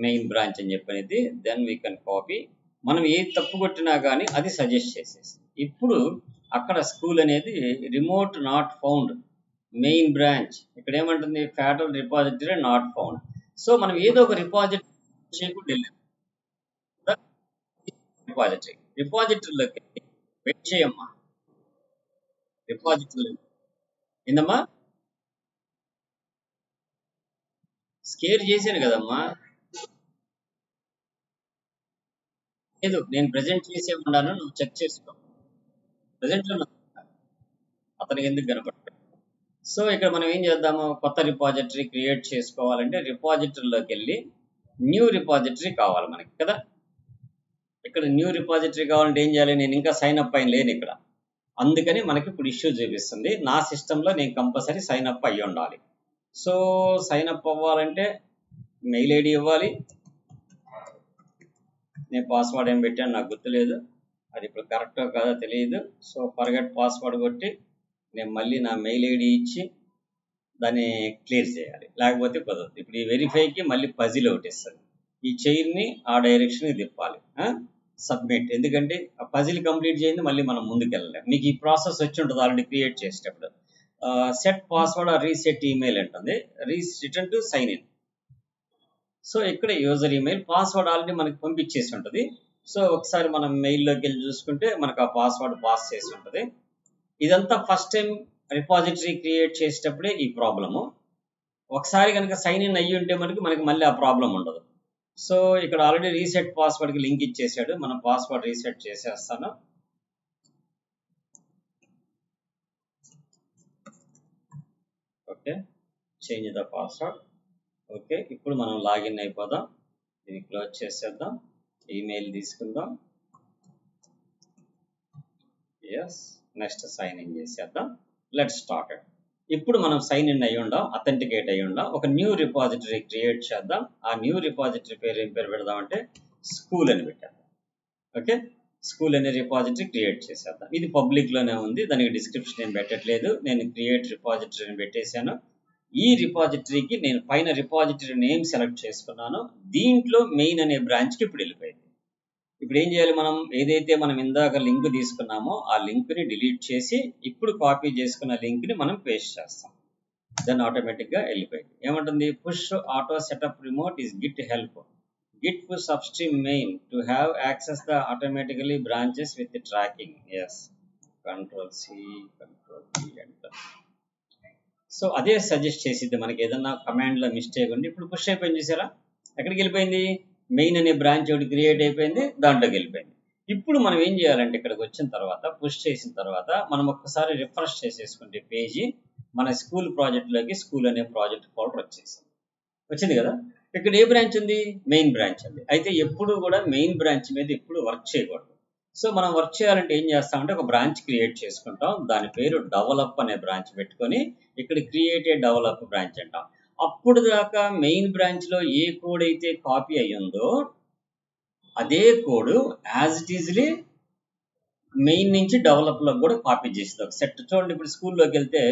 main branch అని చెప్పనేది. Then we can copy. మనం ఏది తప్పు కొట్టినా కానీ అది సజెస్ట్ చేసేసి ఇప్పుడు అక్కడ స్కూల్ అనేది remote not found main branch, ఇక్కడ ఏమంటుంది, federal repository not found. So మనం ఏదో ఒక రిపాజిటరీ చేయకుండా రిపాజిటరీలోకి వెయిట్ చేయమ్మా, రిపాజిటరీ ఏందమ్మా, స్కేర్ చేశాను కదమ్మా, లేదు నేను ప్రెజెంట్ చేసే ఉన్నాను, నువ్వు చెక్ చేసుకో. ప్రెజెంట్లో అతనికి ఎందుకు కనపడతాడు. సో ఇక్కడ మనం ఏం చేద్దాము, కొత్త రిపాజిటరీ క్రియేట్ చేసుకోవాలంటే రిపాజిటరీలోకి వెళ్ళి న్యూ రిపాజిటరీ కావాలి మనకి కదా. ఇక్కడ న్యూ రిపాజిటరీ కావాలంటే ఏం చేయాలి, నేను ఇంకా సైన్ అప్ అయిన లేను ఇక్కడ, అందుకని మనకి ఇప్పుడు ఇష్యూ చూపిస్తుంది. నా సిస్టంలో నేను కంపల్సరీ సైన్ అప్ అయ్యి ఉండాలి. సో సైన్ అప్ అవ్వాలంటే మెయిల్ ఐడి ఇవ్వాలి. నేను పాస్వర్డ్ ఏం పెట్టాను నాకు గుర్తులేదు, అది ఇప్పుడు కరెక్టో కాదో తెలియదు. సో ఫర్గెట్ పాస్వర్డ్ కొట్టి నేను మళ్ళీ నా మెయిల్ ఐడి ఇచ్చి దాన్ని క్లియర్ చేయాలి, లేకపోతే కుదరదు. ఇప్పుడు ఈ వెరిఫైకి మళ్ళీ పజిల్ ఒకటి ఇస్తుంది, ఈ చైర్ని ఆ డైరెక్షన్కి తిప్పాలి, సబ్మిట్. ఎందుకంటే ఆ పజిల్ కంప్లీట్ చేయండి మళ్ళీ మనం ముందుకు వెళ్ళలేము. మీకు ఈ ప్రాసెస్ వచ్చి ఉంటుంది ఆల్రెడీ క్రియేట్ చేసేటప్పుడు. Set password or reset email ఉంటుంది, return to sign in. So ఇక్కడ యూజర్ ఈమెయిల్, పాస్వర్డ్ ఆల్రెడీ మనకి పంపించేసి ఉంటుంది. సో ఒకసారి మనం మెయిల్లోకి వెళ్ళి చూసుకుంటే మనకు ఆ పాస్వర్డ్ పాస్ చేసి ఉంటుంది. ఇదంతా ఫస్ట్ టైం రిపాజిటరీ క్రియేట్ చేసేటప్పుడే ఈ ప్రాబ్లము. ఒకసారి కనుక సైన్ ఇన్ అయ్యి ఉంటే మనకి మళ్ళీ ఆ ప్రాబ్లం ఉండదు. సో ఇక్కడ ఆల్రెడీ రీసెట్ పాస్వర్డ్కి లింక్ ఇచ్చేసాడు, మనం పాస్వర్డ్ రీసెట్ చేసేస్తాను. Okay, change the password. Okay, ఇప్పుడు మనం లాగిన్ అయిపోదాం. ఇది క్లోజ్ చేసేద్దాం, ఈమెయిల్ తీసుకుందాం. ఎస్, నెక్స్ట్ సైన్ ఇన్ చేసేద్దాం. Let's start. ఇప్పుడు మనం సైన్ ఇన్ అయ్యి ఉండాం, అథెంటికేట్ అయ్యి ఉండాం. ఒక న్యూ రిపాజిటరీ క్రియేట్ చేద్దాం. ఆ న్యూ రిపాజిటరీ పేరు ఏం పేరు పెడదామంటే స్కూల్ అని పెట్టేద్దాం. ఓకే, స్కూల్ అనే రిపాజిటరీ క్రియేట్ చేసేద్దాం. ఇది పబ్లిక్లోనే ఉంది, దానికి డిస్క్రిప్షన్ ఏం పెట్టట్లేదు, నేను క్రియేట్ రిపాజిటరీ అని పెట్టేశాను. ఈ రిపాజిటరీకి నేను పైన రిపాజిటరీ నేమ్ సెలెక్ట్ చేసుకున్నాను. దీంట్లో మెయిన్ అనే బ్రాంచ్కి ఇప్పుడు వెళ్ళిపోయింది. ఇప్పుడు ఏం చేయాలి, మనం ఏదైతే మనం ఇందాక లింక్ తీసుకున్నామో ఆ లింక్ని డిలీట్ చేసి ఇప్పుడు కాపీ చేసుకున్న లింక్ని మనం పేస్ట్ చేస్తాం. దెన్ ఆటోమేటిక్గా వెళ్ళిపోయింది. ఏమంటుంది, push auto setup remote is Git help git push upstream main to have access the automatically branches with the tracking. Yes, control C, control V, enter. So అదే సజెస్ట్ చేసిద్ది మనకి ఏదన్నా కమాండ్లో మిస్టేక్ ఉండి. ఇప్పుడు పుష్ అయిపోయింది చూసారా, ఎక్కడికి వెళ్ళిపోయింది, మెయిన్ అనే బ్రాంచ్ ఒకటి క్రియేట్ అయిపోయింది, దాంట్లోకి వెళ్ళిపోయింది. ఇప్పుడు మనం ఏం చేయాలంటే ఇక్కడికి వచ్చిన తర్వాత పుష్ చేసిన తర్వాత మనం ఒక్కసారి రిఫ్రెష్ చేసేసుకుంటే పేజీ మన స్కూల్ ప్రాజెక్ట్లోకి స్కూల్ అనే ప్రాజెక్ట్ ఫోల్డర్ వచ్చింది కదా. ఇక్కడ ఏ బ్రాంచ్ ఉంది, మెయిన్ బ్రాంచ్ ఉంది. అయితే ఎప్పుడు కూడా మెయిన్ బ్రాంచ్ మీద ఎప్పుడు వర్క్ చేయకూడదు. సో మనం వర్క్ చేయాలంటే ఏం చేస్తామంటే ఒక బ్రాంచ్ క్రియేట్ చేసుకుంటాం, దాని పేరు డెవలప్ అనే బ్రాంచ్ పెట్టుకొని ఇక్కడ క్రియేట్ ఏ డెవలప్ బ్రాంచ్ అంటాం. అప్పుడు దాకా మెయిన్ బ్రాంచ్లో ఏ కోడ్ అయితే కాపీ అయ్యిందో అదే కోడ్ యాజ్ ఇట్ ఈజ్లీ మెయిన్ నుంచి డెవలప్లోకి కూడా కాపీ చేస్తుంది ఒక సెట్. చూడండి ఇప్పుడు స్కూల్లోకి వెళ్తే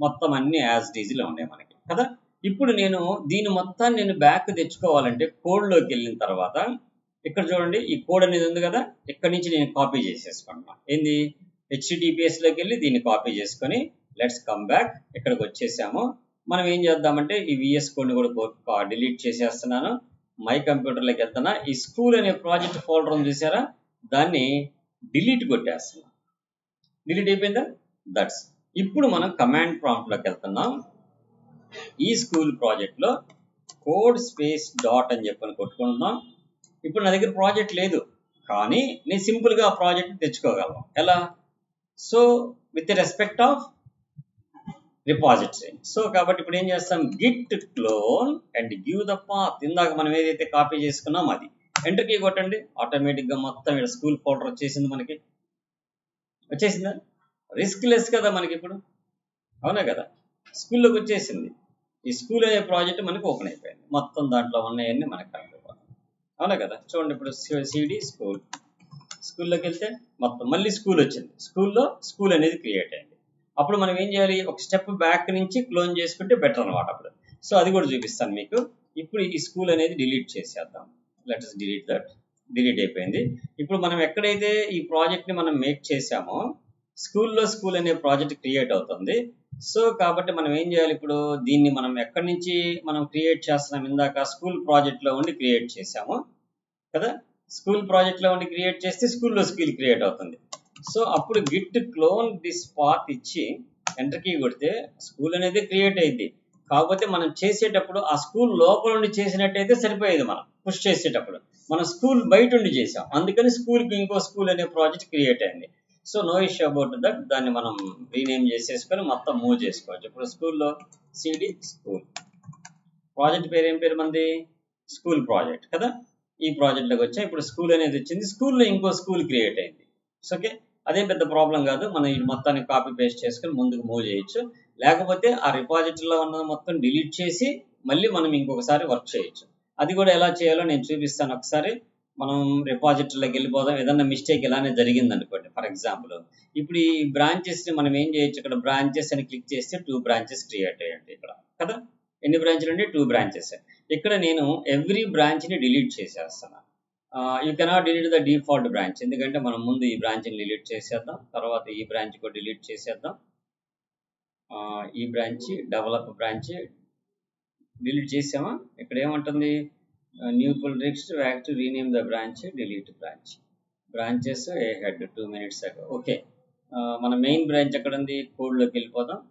మొత్తం అన్ని యాజ్ ఇట్ ఈజ్లో ఉన్నాయి మనకి కదా. ఇప్పుడు నేను దీని మొత్తాన్ని నేను బ్యాక్ తెచ్చుకోవాలంటే కోడ్లోకి వెళ్ళిన తర్వాత ఇక్కడ చూడండి ఈ కోడ్ అనేది ఉంది కదా, ఇక్కడ నుంచి నేను కాపీ చేసేసుకుంటున్నాను. ఏంది, HTTPSలోకి వెళ్ళి దీన్ని కాపీ చేసుకొని లెట్స్ కమ్ బ్యాక్. ఇక్కడికి వచ్చేసాము. మనం ఏం చేద్దామంటే ఈ VS కోడ్ని కూడా డిలీట్ చేసేస్తున్నాను. మై కంప్యూటర్లోకి వెళ్తున్నా, ఈ స్కూల్ అనే ప్రాజెక్ట్ ఫోల్డర్ ఉంది చూసారా, దాన్ని డిలీట్ కొట్టేస్తున్నాం. డిలీట్ అయిపోయిందా, దట్స్. ఇప్పుడు మనం కమాండ్ ప్రాంప్ట్లోకి వెళ్తున్నాం. ఈ స్కూల్ ప్రాజెక్ట్లో కోడ్ స్పేస్ డాట్ అని చెప్పని కొట్టుకుంటున్నాం. ఇప్పుడు నా దగ్గర ప్రాజెక్ట్ లేదు, కానీ నేను సింపుల్గా ఆ ప్రాజెక్ట్ తెచ్చుకోగలను. ఎలా, so with respect of repository. So కాబట్టి ఇప్పుడు ఏం చేస్తాం, Git clone and give the path. ఇందాక మనం ఏదైతే కాపీ చేసుకున్నాం అది ఎంటర్ కీ కొట్టండి, ఆటోమేటిక్గా మొత్తం ఇక్కడ స్కూల్ ఫోల్డర్ వచ్చేసింది. మనకి వచ్చేసిందా, రిస్క్ లెస్ కదా మనకి ఇప్పుడు, అవునా కదా. స్కూల్లోకి వచ్చేసింది. ఈ స్కూల్ అనే ప్రాజెక్ట్ మనకి ఓపెన్ అయిపోయింది. మొత్తం దాంట్లో ఉన్నాయన్నీ మనకి కనిపిపోతుంది, అవునా కదా. చూడండి ఇప్పుడు CD స్కూల్లోకి వెళ్తే మొత్తం మళ్ళీ స్కూల్ వచ్చింది. స్కూల్లో స్కూల్ అనేది క్రియేట్ అయింది. అప్పుడు మనం ఏం చేయాలి, ఒక స్టెప్ బ్యాక్ నుంచి క్లోన్ చేసుకుంటే బెటర్ అనమాట అప్పుడు. సో అది కూడా చూపిస్తాను మీకు. ఇప్పుడు ఈ స్కూల్ అనేది డిలీట్ చేసేద్దాం. Let us delete that. Delete అయిపోయింది. ఇప్పుడు మనం ఎక్కడైతే ఈ ప్రాజెక్ట్ని మనం మేక్ చేసామో స్కూల్లో స్కూల్ అనే ప్రాజెక్ట్ క్రియేట్ అవుతుంది. సో కాబట్టి మనం ఏం చేయాలి, ఇప్పుడు దీన్ని మనం ఎక్కడి నుంచి మనం క్రియేట్ చేస్తున్నాం, ఇందాక స్కూల్ ప్రాజెక్ట్లో ఉండి క్రియేట్ చేసాము కదా. స్కూల్ ప్రాజెక్ట్లో ఉండి క్రియేట్ చేస్తే స్కూల్లో స్కూల్ క్రియేట్ అవుతుంది. సో అప్పుడు గిట్ క్లోన్ దిస్ పాత్ ఇచ్చి ఎంటర్ కీ కొడితే స్కూల్ అనేది క్రియేట్ అయింది. కాకపోతే మనం చేసేటప్పుడు ఆ స్కూల్ లోపల నుండి చేసినట్టయితే సరిపోయేది. మనం పుష్ చేసేటప్పుడు మనం స్కూల్ బయట ఉండి చేసాం, అందుకని స్కూల్కి ఇంకో స్కూల్ అనే ప్రాజెక్ట్ క్రియేట్ అయింది. So no issue about that. దాన్ని మనం రీనేమ్ చేసేసుకొని మొత్తం మూవ్ చేసుకోవచ్చు. ఇప్పుడు స్కూల్లో CD స్కూల్ ప్రాజెక్ట్ పేరు ఏం పేరు మంది, స్కూల్ ప్రాజెక్ట్ కదా. ఈ ప్రాజెక్ట్లోకి వచ్చా, ఇప్పుడు స్కూల్ అనేది వచ్చింది. స్కూల్లో ఇంకో స్కూల్ క్రియేట్ అయింది. ఓకే, అదే పెద్ద ప్రాబ్లం కాదు. మనం ఈ మొత్తాన్ని కాపీ పేస్ట్ చేసుకొని ముందుకు మూవ్ చేయొచ్చు. లేకపోతే ఆ రిపాజిటరీలో ఉన్నది మొత్తం డిలీట్ చేసి మళ్ళీ మనం ఇంకొకసారి వర్క్ చేయొచ్చు. అది కూడా ఎలా చేయాలో నేను చూపిస్తాను ఒకసారి. మనం రిపాజిటరీలోకి వెళ్ళిపోదాం. ఏదన్నా మిస్టేక్ ఇలానే జరిగింది అనుకోండి. ఫర్ ఎగ్జాంపుల్ ఇప్పుడు ఈ బ్రాంచెస్ని మనం ఏం చేయొచ్చు, ఇక్కడ బ్రాంచెస్ అని క్లిక్ చేస్తే 2 బ్రాంచెస్ క్రియేట్ అయ్యాయి ఇక్కడ కదా. ఎన్ని బ్రాంచ్లు అంటే 2 బ్రాంచెస్. ఇక్కడ నేను ఎవ్రీ బ్రాంచ్ని డిలీట్ చేసేస్తాను. You cannot delete the default branch, ఎందుకంటే మనం ముందు ఈ బ్రాంచ్ని డిలీట్ చేసేద్దాం, తర్వాత ఈ బ్రాంచ్ కూడా డిలీట్ చేసేద్దాం. ఈ బ్రాంచ్ డెవలప్ బ్రాంచ్ డిలీట్ చేసామా. ఇక్కడ ఏమంటుంది, new pull text act rename the branch delete branches a head 2 minutes అగో. ఓకే, మన మెయిన్ బ్రాంచ్ ఎక్కడ ఉంది, కోడ్లోకి వెళ్ళిపోదాం.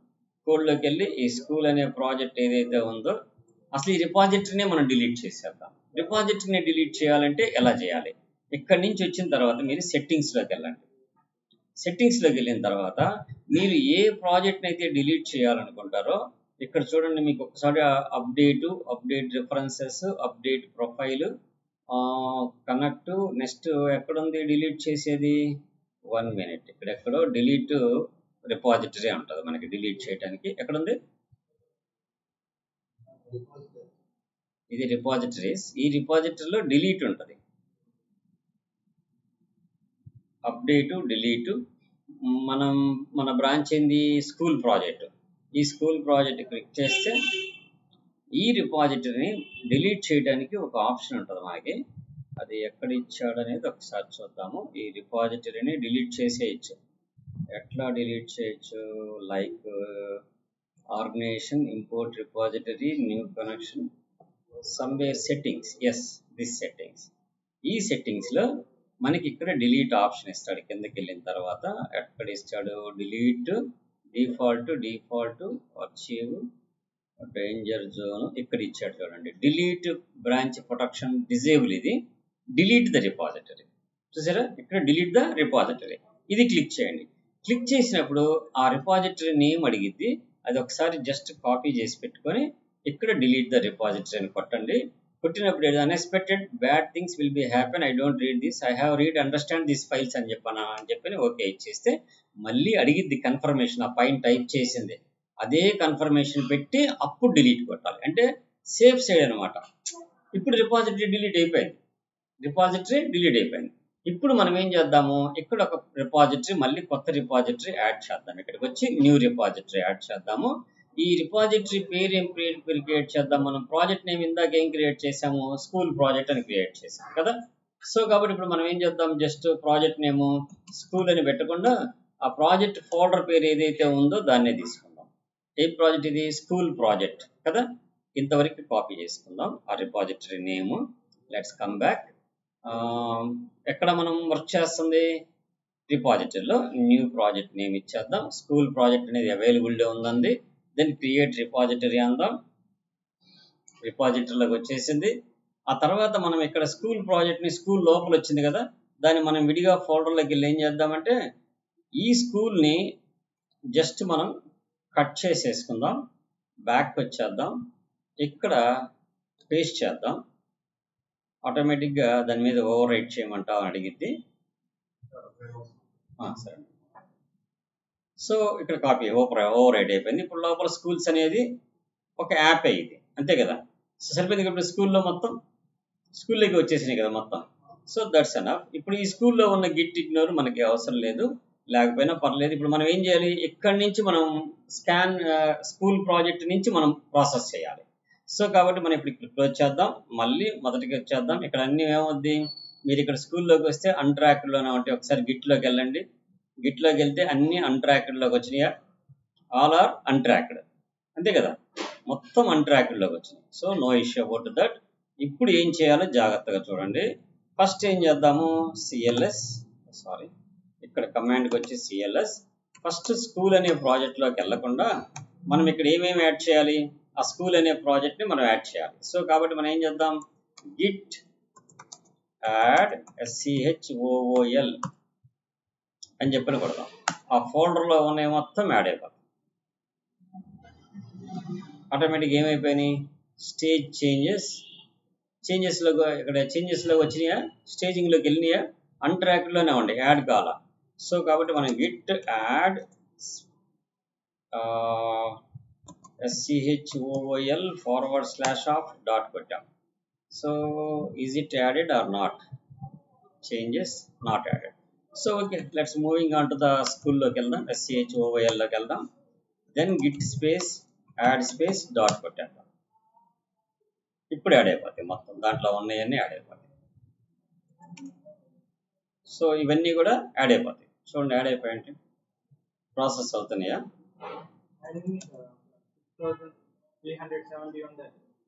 కోడ్లోకి వెళ్ళి ఈ స్కూల్ అనే ప్రాజెక్ట్ ఏదైతే ఉందో అసలు ఈ రిపాజిటరీనే మనం డిలీట్ చేసేద్దాం. రిపాజిటరీని డిలీట్ చేయాలంటే ఎలా చేయాలి, ఇక్కడి నుంచి వచ్చిన తర్వాత మీరు సెట్టింగ్స్లోకి వెళ్ళండి. సెట్టింగ్స్లోకి వెళ్ళిన తర్వాత మీరు ఏ ప్రాజెక్ట్ని అయితే డిలీట్ చేయాలనుకుంటారో ఇక్కడ చూడండి, మీకు ఒకసారి update references, update profile, connect, next ఎక్కడుంది డిలీట్ చేసేది, 1 minute. ఇక్కడ ఎక్కడో డిలీట్ రిపాజిటరీ ఉంటుంది మనకి డిలీట్ చేయడానికి. ఎక్కడుంది, ఇది రిపాజిటరీస్. ఈ రిపాజిటరీలో డిలీట్ ఉంటుంది, అప్డేటు డిలీటు. మన బ్రాంచ్ ఏంది, స్కూల్ ప్రాజెక్ట్. ఈ స్కూల్ ప్రాజెక్ట్ క్లిక్ చేస్తే ఈ రిపాజిటరీని డిలీట్ చేయడానికి ఒక ఆప్షన్ ఉంటుంది మనకి. అది ఎక్కడ ఇచ్చాడు అనేది ఒకసారి చూద్దాము. ఈ రిపాజిటరీని డిలీట్ చేసేయచ్చు. ఎట్లా డిలీట్ చేయొచ్చు? Like organization, import repository, new connection, somewhere settings. Yes, this settings. ఈ సెట్టింగ్స్లో మనకి ఇక్కడ డిలీట్ ఆప్షన్ ఇస్తాడు. కిందకి వెళ్ళిన తర్వాత ఎక్కడ ఇస్తాడు? డిలీట్, డిఫాల్ట్, అర్చీవ్, డేంజర్ జోన్ ఇక్కడ ఇచ్చాడు చూడండి. Delete branch protection disable. ఇది డిలీట్ ద రిపాజిటరీ. చూసారా, ఇక్కడ డిలీట్ ద రిపాజిటరీ. ఇది క్లిక్ చేయండి. క్లిక్ చేసినప్పుడు ఆ రిపాజిటరీ నేమ్ అడిగిద్ది. అది ఒకసారి జస్ట్ కాపీ చేసి పెట్టుకొని ఇక్కడ డిలీట్ ద రిపాజిటరీ అని కొట్టండి. కొట్టినప్పుడు unexpected bad things will be happen, I don't read this, I have read understand this files అని చెప్పని ఓకే ఇచ్చేస్తే మళ్ళీ అడిగిద్ది కన్ఫర్మేషన్. ఆ పైన టైప్ చేసింది అదే కన్ఫర్మేషన్ పెట్టి అప్పుడు డిలీట్ కొట్టాలి. అంటే సేఫ్ సైడ్ అనమాట. ఇప్పుడు రిపాజిటరీ డిలీట్ అయిపోయింది. ఇప్పుడు మనం ఏం చేద్దాము? ఇక్కడ ఒక రిపాజిటరీ, మళ్ళీ కొత్త రిపాజిటరీ యాడ్ చేద్దాం. ఇక్కడికి వచ్చి న్యూ రిపాజిటరీ యాడ్ చేద్దాము. ఈ రిపాజిటరీ పేరు ఏం క్రియేట్ చేద్దాం? మనం ప్రాజెక్ట్ నేమ్ ఇందాక ఏం క్రియేట్ చేసాము? స్కూల్ ప్రాజెక్ట్ అని క్రియేట్ చేసాం కదా. సో కాబట్టి ఇప్పుడు మనం ఏం చేద్దాం? జస్ట్ ప్రాజెక్ట్ నేమ్ స్కూల్ అని పెట్టకుండా ఆ ప్రాజెక్ట్ ఫోల్డర్ పేరు ఏదైతే ఉందో దాన్నే తీసుకుందాం. ఏ ప్రాజెక్ట్ ఇది? స్కూల్ ప్రాజెక్ట్ కదా. ఇంతవరకు కాపీ చేసుకుందాం ఆ repository name. Let's come back. ఎక్కడ మనం వర్క్ చేస్తుంది? రిపాజిటరీలో న్యూ ప్రాజెక్ట్ నేమ్ ఇచ్చేద్దాం. స్కూల్ ప్రాజెక్ట్ అనేది అవైలబుల్గా ఉందండి. దెన్ క్రియేట్ రిపాజిటరీ అందాం. రిపాజిటరీలోకి వచ్చేసింది. ఆ తర్వాత మనం ఇక్కడ స్కూల్ ప్రాజెక్ట్ని, స్కూల్ లోపల వచ్చింది కదా, దాన్ని మనం విడిగా ఫోల్డర్లోకి వెళ్ళి ఏం చేద్దామంటే ఈ స్కూల్ని జస్ట్ మనం కట్ చేసేసుకుందాం. బ్యాక్ వచ్చేద్దాం. ఇక్కడ పేస్ట్ చేద్దాం. ఆటోమేటిక్గా దాని మీద ఓవర్ రైట్ చేయమంటా అని అడిగిద్ది. సరే. సో ఇక్కడ కాపీ ఓవర్ రైట్ అయిపోయింది. ఇప్పుడు లోపల స్కూల్స్ అనేది ఒక యాప్ అయ్యింది, అంతే కదా. సో సరిపోయింది. ఇప్పుడు స్కూల్లో మొత్తం స్కూల్లోకి వచ్చేసినాయి కదా మొత్తం. So that's enough. ఇప్పుడు ఈ స్కూల్లో ఉన్న గిట్ ఇగ్నోర్ మనకి అవసరం లేదు, లేకపోయినా పర్లేదు. ఇప్పుడు మనం ఏం చేయాలి? ఇక్కడి నుంచి మనం స్కూల్ ప్రాజెక్ట్ నుంచి మనం ప్రాసెస్ చేయాలి. సో కాబట్టి మనం ఇప్పుడు క్లోజ్ చేద్దాం. మళ్ళీ మొదటికి వచ్చేద్దాం. ఇక్కడ అన్నీ ఏమవుద్ది? మీరు ఇక్కడ స్కూల్లోకి వస్తే అన్ట్రాక్డ్లోనే ఉంటాయి. ఒకసారి గిట్లోకి వెళ్ళండి. గిట్లోకి వెళ్తే అన్ని అన్ట్రాక్డ్లోకి వచ్చినాయా? ఆల్ ఆర్ అన్ట్రాక్డ్, అంతే కదా. మొత్తం అన్ట్రాక్డ్లోకి వచ్చినాయి. So no issue about that. ఇప్పుడు ఏం చేయాలో జాగ్రత్తగా చూడండి. ఫస్ట్ ఏం చేద్దాము? ఇక్కడ కమాండ్కి వచ్చి సిఎల్ఎస్. ఫస్ట్ స్కూల్ అనే ప్రాజెక్ట్లోకి వెళ్ళకుండా మనం ఇక్కడ ఏమేమి యాడ్ చేయాలి? ఆ స్కూల్ అనే ప్రాజెక్ట్ని మనం యాడ్ చేయాలి. సో కాబట్టి మనం ఏం చేద్దాం? గిట్ యాడ్ SCHOOL అని చెప్పని కొడదాం. ఆ ఫోల్డర్లో ఉన్నాయి మొత్తం యాడ్ అయిపోతాయి. ఆటోమేటిక్ ఏమైపోయినాయి? చేంజెస్లో ఇక్కడ చేంజెస్లోకి వచ్చినాయా? స్టేజింగ్లోకి వెళ్ళినాయా? అన్ట్రాక్డ్లోనే ఉండే, యాడ్ కాల. సో కాబట్టి మనం git add SCHOOL /off so is it added or not? Changes not added. So okay, let's moving on to the స్కూల్లోకి వెళ్దాం. SCHOOLలోకి వెళ్దాం. Then git space add space dot కొట్టేద్దాం. ఇప్పుడు యాడ్ అయిపోతాయి మొత్తం. దాంట్లో ఉన్నాయన్నీ యాడ్ అయిపోతాయి. సో ఇవన్నీ కూడా యాడ్ అయిపోతాయి. చూడండి, యాడ్ అయిపోయాయంటే ప్రాసెస్ అవుతున్నాయా?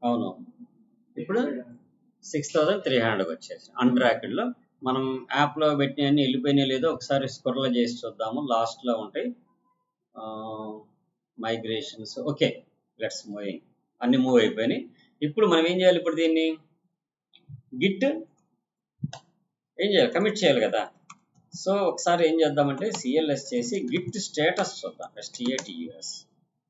అవును, ఇప్పుడు 6300 వచ్చేసి అన్ట్రాక్డ్లో. మనం యాప్లో పెట్టినవన్నీ వెళ్ళిపోయినాయి లేదో ఒకసారి స్క్రోల్ చేసి చూద్దాము. లాస్ట్లో ఉంటాయి మైగ్రేషన్స్. Okay, let's moving. అన్ని మూవ్ అయిపోయినాయి. ఇప్పుడు మనం ఏం చేయాలి? ఇప్పుడు దీన్ని గిట్ ఏం చేయాలి? కమిట్ చేయాలి కదా. సో ఒకసారి ఏం చేద్దామంటే సిఎల్ఎస్ చేసి గిట్ స్టేటస్ చూద్దాం. STATUS.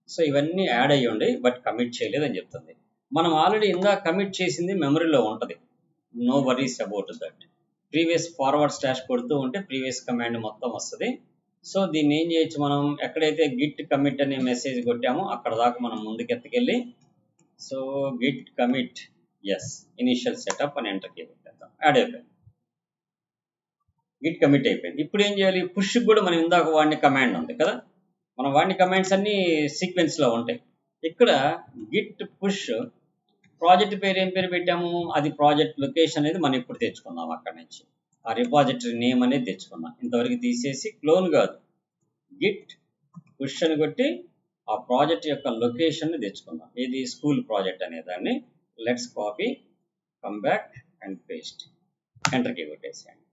సో ఇవన్నీ యాడ్ అయ్యి ఉండి బట్ కమిట్ చేయలేదు అని చెప్తుంది. మనం ఆల్రెడీ ఇందాక కమిట్ చేసింది మెమరీలో ఉంటుంది. No worries about that. Previous forward slash కొడుతూ ఉంటే ప్రీవియస్ కమాండ్ మొత్తం వస్తుంది. సో దీన్ని ఏం చేయొచ్చు? మనం ఎక్కడైతే గిట్ కమిట్ అనే మెసేజ్ కొట్టామో అక్కడ దాకా మనం ముందుకెత్తుకెళ్ళి so git commit initial setup అని ఎంటర్ కీ పెట్టేద్దాం. యాడ్ అయిపోయింది. గిట్ కమిట్ అయిపోయింది. ఇప్పుడు ఏం చేయాలి? పుష్ కూడా మనం ఇందాక వాడిన కమాండ్ ఉంది కదా. మనం వాడిన కమాండ్స్ అన్నీ సీక్వెన్స్లో ఉంటాయి. ఇక్కడ గిట్ పుష్ ప్రాజెక్ట్ పేరు ఏం పేరు పెట్టాము, అది ప్రాజెక్ట్ లొకేషన్ అనేది మనం ఇప్పుడు తెచ్చుకుందాం. అక్కడి నుంచి ఆ రిపాజిటరీ నేమ్ అనేది తెచ్చుకుందాం. ఇంతవరకు తీసేసి క్లోన్ కాదు, గిట్ పుష్ అని కొట్టి ఆ ప్రాజెక్ట్ యొక్క లొకేషన్ తెచ్చుకుందాం. ఇది స్కూల్ ప్రాజెక్ట్ అనే దాన్ని. Let's copy, come back and paste, enter key కొట్టేసేయండి.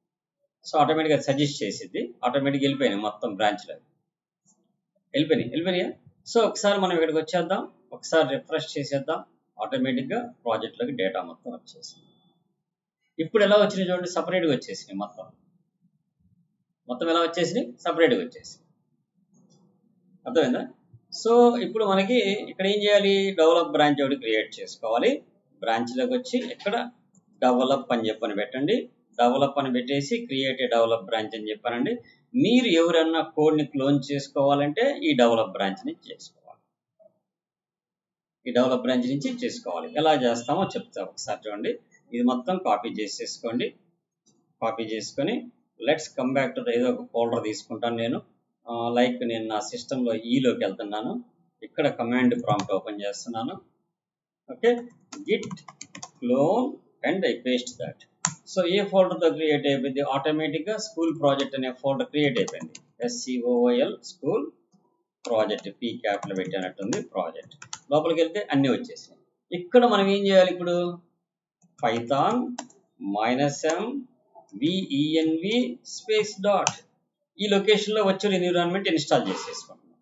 సో ఆటోమేటిక్గా సజెస్ట్ చేసిద్ది, ఆటోమేటిక్గా వెళ్ళిపోయినాయి మొత్తం బ్రాంచ్లో వెళ్ళిపోయినాయా. సో ఒకసారి మనం ఇక్కడికి వచ్చేద్దాం, ఒకసారి రిఫ్రెష్ చేసేద్దాం. ఆటోమేటిక్గా ప్రాజెక్ట్లోకి డేటా మొత్తం వచ్చేసింది. ఇప్పుడు ఎలా వచ్చినాయి చూడండి, సపరేట్గా వచ్చేసినాయి. మొత్తం ఎలా వచ్చేసినాయి, సపరేట్గా వచ్చేసినాయి. అర్థమైందా? సో ఇప్పుడు మనకి ఇక్కడ ఏం చేయాలి, డెవలప్ బ్రాంచ్ ఒకటి క్రియేట్ చేసుకోవాలి. బ్రాంచ్లోకి వచ్చి ఇక్కడ డెవలప్ అని చెప్పని పెట్టండి. డెవలప్ అని పెట్టేసి క్రియేట్ ఏ డెవలప్ బ్రాంచ్ అని చెప్పానండి. మీరు ఎవరన్నా కోడ్ని క్లోన్ చేసుకోవాలంటే ఈ డెవలప్ బ్రాంచ్ నుంచి చేసుకోవాలి. ఎలా చేస్తామో చెప్తా ఒకసారి చూడండి. ఇది మొత్తం కాపీ చేసేసుకోండి. కాపీ చేసుకొని లెట్స్ కమ్ బ్యాక్ టు ఏదో ఒక ఫోల్డర్ తీసుకుంటాను నేను. లైక్ నేను నా సిస్టంలో ఈలోకి వెళ్తున్నాను. ఇక్కడ కమాండ్ ప్రాంప్ట్ ఓపెన్ చేస్తున్నాను. Okay, git clone and I paste that. So a ఫోల్డర్తో క్రియేట్ అయిపోయింది, ఆటోమేటిక్గా స్కూల్ ప్రాజెక్ట్ అనే ఫోల్డర్ క్రియేట్ అయిపోయింది. SCOOL school project, P capital పెట్టినట్టుంది ప్రాజెక్ట్. లోపలికి వెళ్తే అన్నీ వచ్చేసాయి. ఇక్కడ మనం ఏం చేయాలి, ఇప్పుడు Python -m venv space dot ఈ లొకేషన్లో వర్చువల్ ఎన్విరాన్మెంట్ ఇన్స్టాల్ చేసేసుకుంటున్నాం.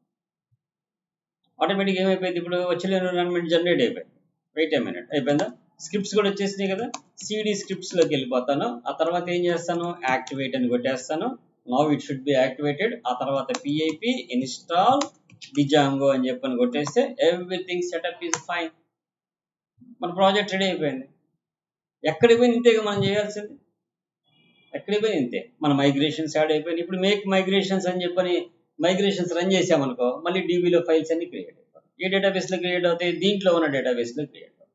ఆటోమేటిక్గా ఏమైపోయింది, ఇప్పుడు వర్చువల్ ఎన్విరాన్మెంట్ జనరేట్ అయిపోయింది. వెయిట్ ఏ మినిట్, అయిపోయిందా? స్క్రిప్ట్స్ కూడా వచ్చేసినాయి కదా. సిడి స్క్రిప్ట్స్లోకి వెళ్ళిపోతాను. ఆ తర్వాత ఏం చేస్తాను, యాక్టివేట్ అని కొట్టేస్తాను. Now it should be activated. ఆ తర్వాత PIP ఇన్స్టాల్ డిజాంగో అని చెప్పని కొట్టేస్తే ఎవ్రీథింగ్ సెటప్ ఈజ్ ఫైన్. మన ప్రాజెక్ట్ రెడీ అయిపోయింది. ఎక్కడికి పోయి ఇంతేగా మనం చేయాల్సింది, ఎక్కడికి పోయి ఇంతే. మన మైగ్రేషన్స్ యాడ్ అయిపోయినాయి. ఇప్పుడు మేక్ మైగ్రేషన్స్ అని చెప్పని మైగ్రేషన్స్ రన్ చేసామనుకో, మళ్ళీ DBలో ఫైల్స్ అన్ని క్రియేట్ అయిపోతాయి. ఏ డేటాబేస్లో క్రియేట్ అవుతాయి, దీంట్లో ఉన్న డేటాబేస్లో క్రియేట్ అవుతాయి.